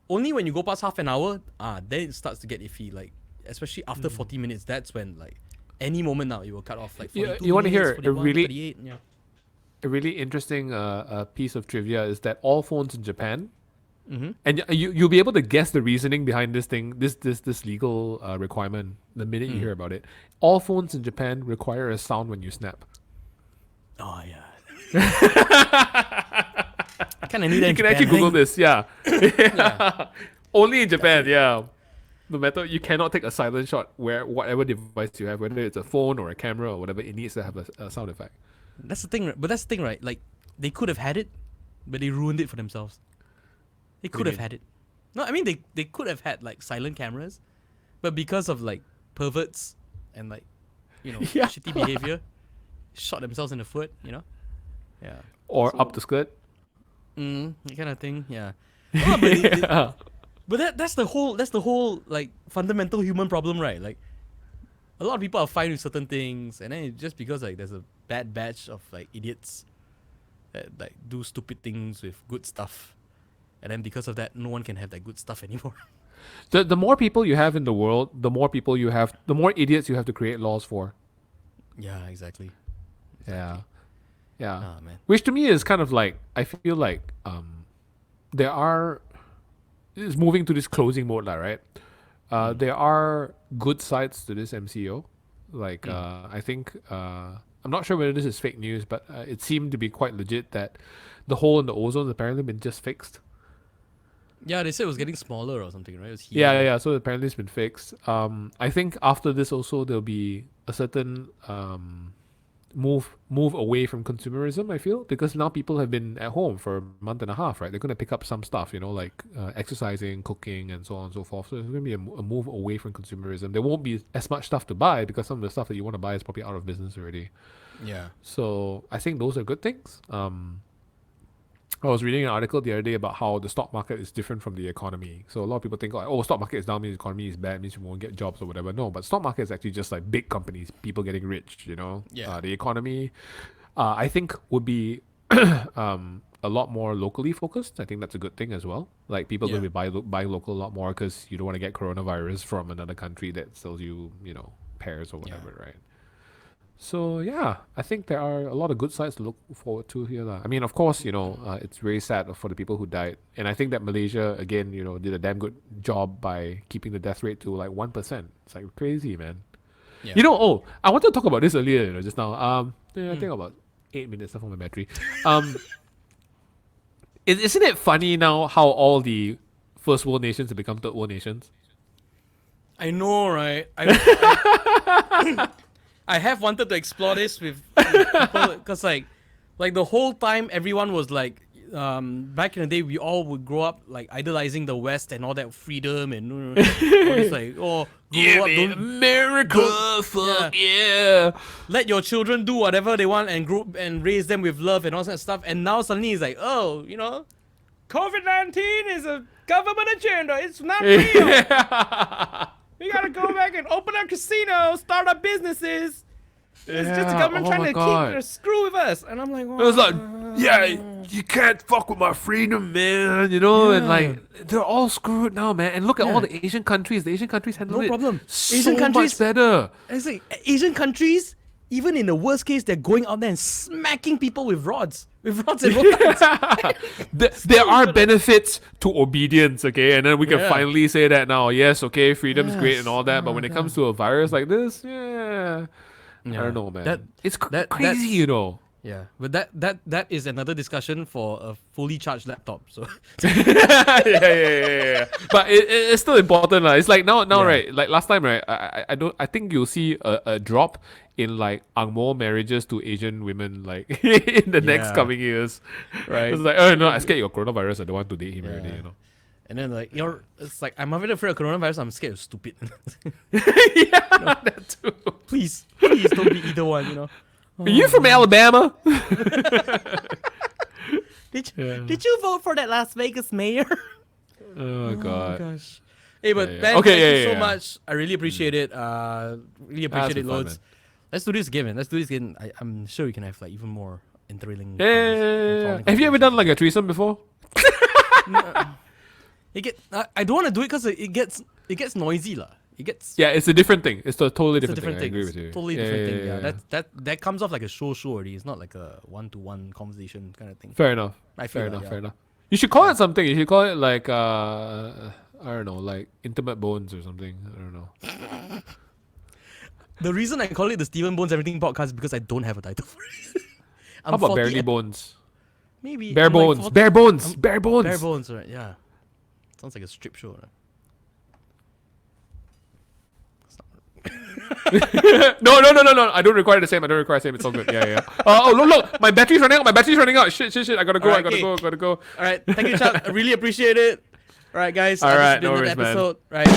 only when you go past half an hour, then it starts to get iffy. Like especially after 40 minutes, that's when like any moment now it will cut off. Like 42 You wanna minutes, hear a 41, really- 38, yeah. A really interesting piece of trivia is that all phones in Japan, and you'll be able to guess the reasoning behind this thing, this legal requirement the minute you hear about it. All phones in Japan require a sound when you snap. Oh yeah. I kind of need that. You can actually Google this, yeah. Yeah. Only in Japan, yeah. No matter, you cannot take a silent shot where whatever device you have, whether it's a phone or a camera or whatever, it needs to have a sound effect. That's the thing, but that's the thing, right? Like they could have had it, but they ruined it for themselves. They What could do you have had it. No, I mean they could have had like silent cameras, but because of like perverts and like, you know, Yeah. shitty behavior, shot themselves in the foot. You know. Yeah. Or up the skirt. That kind of thing. Yeah. No, but Yeah. But that's the whole like fundamental human problem, right? Like a lot of people are fine with certain things, and then it's just because like there's a bad batch of like idiots that like do stupid things with good stuff, and then because of that, no one can have that good stuff anymore. The more people you have in the world, the more idiots you have to create laws for. Yeah, exactly. Yeah. Yeah. Ah, man. Which to me is kind of like, I feel like it's moving to this closing mode, right? There are good sides to this MCO. Like, I think, I'm not sure whether this is fake news, but it seemed to be quite legit that the hole in the ozone has apparently been just fixed. Yeah, they said it was getting smaller or something, right? It was Yeah. So apparently it's been fixed. I think after this also there'll be a certain move away from consumerism, I feel, because now people have been at home for a month and a half, right? They're going to pick up some stuff, like exercising, cooking, and so on and so forth. So there's going to be a move away from consumerism. There won't be as much stuff to buy because some of the stuff that you want to buy is probably out of business already. Yeah. So I think those are good things. I was reading an article the other day about how the stock market is different from the economy. So a lot of people think, stock market is down, means the economy is bad, means you won't get jobs or whatever. No, but stock market is actually just like big companies, people getting rich, Yeah. The economy, I think, would be a lot more locally focused. I think that's a good thing as well. Like, people are going to be buying local a lot more because you don't want to get coronavirus from another country that sells you, pears or whatever, right? So yeah, I think there are a lot of good sides to look forward to here. I mean, of course, it's very sad for the people who died. And I think that Malaysia, again, did a damn good job by keeping the death rate to like 1%. It's like crazy, man. Yeah. I wanted to talk about this earlier, just now. I think about 8 minutes left on my battery. Isn't it funny now how all the first world nations have become third world nations? I know, right? I have wanted to explore this with people because like the whole time everyone was like, back in the day we all would grow up like idolizing the West and all that freedom and all this like, grow up, America, fuck yeah. Let your children do whatever they want and grow and raise them with love and all that stuff. And now suddenly it's like, COVID-19 is a government agenda. It's not real. We gotta go back and open up casinos, start up businesses. It's just the government trying to screw with us. And I'm like, it was like, you can't fuck with my freedom, man. And like, they're all screwed now, man. And look at all the Asian countries. The Asian countries handle it so much better. It's like Asian countries, even in the worst case, they're going out there and smacking people with rods. With rods and rods. There are benefits to obedience, okay? And then we can finally say that now. Yes, okay, freedom's great and all that, but when it comes to a virus like this, I don't know, man. It's crazy, Yeah, but that is another discussion for a fully charged laptop. So yeah. But it's still important, It's like now, right? Like last time, right? I think you'll see a drop in like Angmo marriages to Asian women, like in the next coming years, right? It's like, oh no, I scared your coronavirus. I don't want to date him already, And then like it's like, I'm not afraid of coronavirus. I'm scared of stupid. That too. Please don't be either one. Are you from Alabama? Did you vote for that Las Vegas mayor? Oh god. Gosh. Hey, but Ben, thank you so much. I really appreciate it. Really appreciate it loads. Fun, Let's do this again, man. Let's do this again. I'm sure we can have like even more thrilling. Yeah. Have you ever done like a threesome before? I don't want to do it because it gets noisy, lah. It's a different thing. It's a totally different thing. I agree with you. Totally different thing. That comes off like a show already. It's not like a one-to-one conversation kind of thing. Fair enough. Fair enough. You should call it something. You should call it like I don't know, like intimate bones or something. I don't know. The reason I call it the Steven Bones Everything podcast is because I don't have a title for it. How about Barely Bones? Maybe Bare Bones. Bare Bones. Bare Bones. Bare Bones, right? Yeah. Sounds like a strip show, right? No. I don't require the same. It's all good. Yeah. Look. My battery's running out. Shit. I gotta go. All right. Thank you, Chuck. I really appreciate it. All right, guys. All right. No worries, man. Right.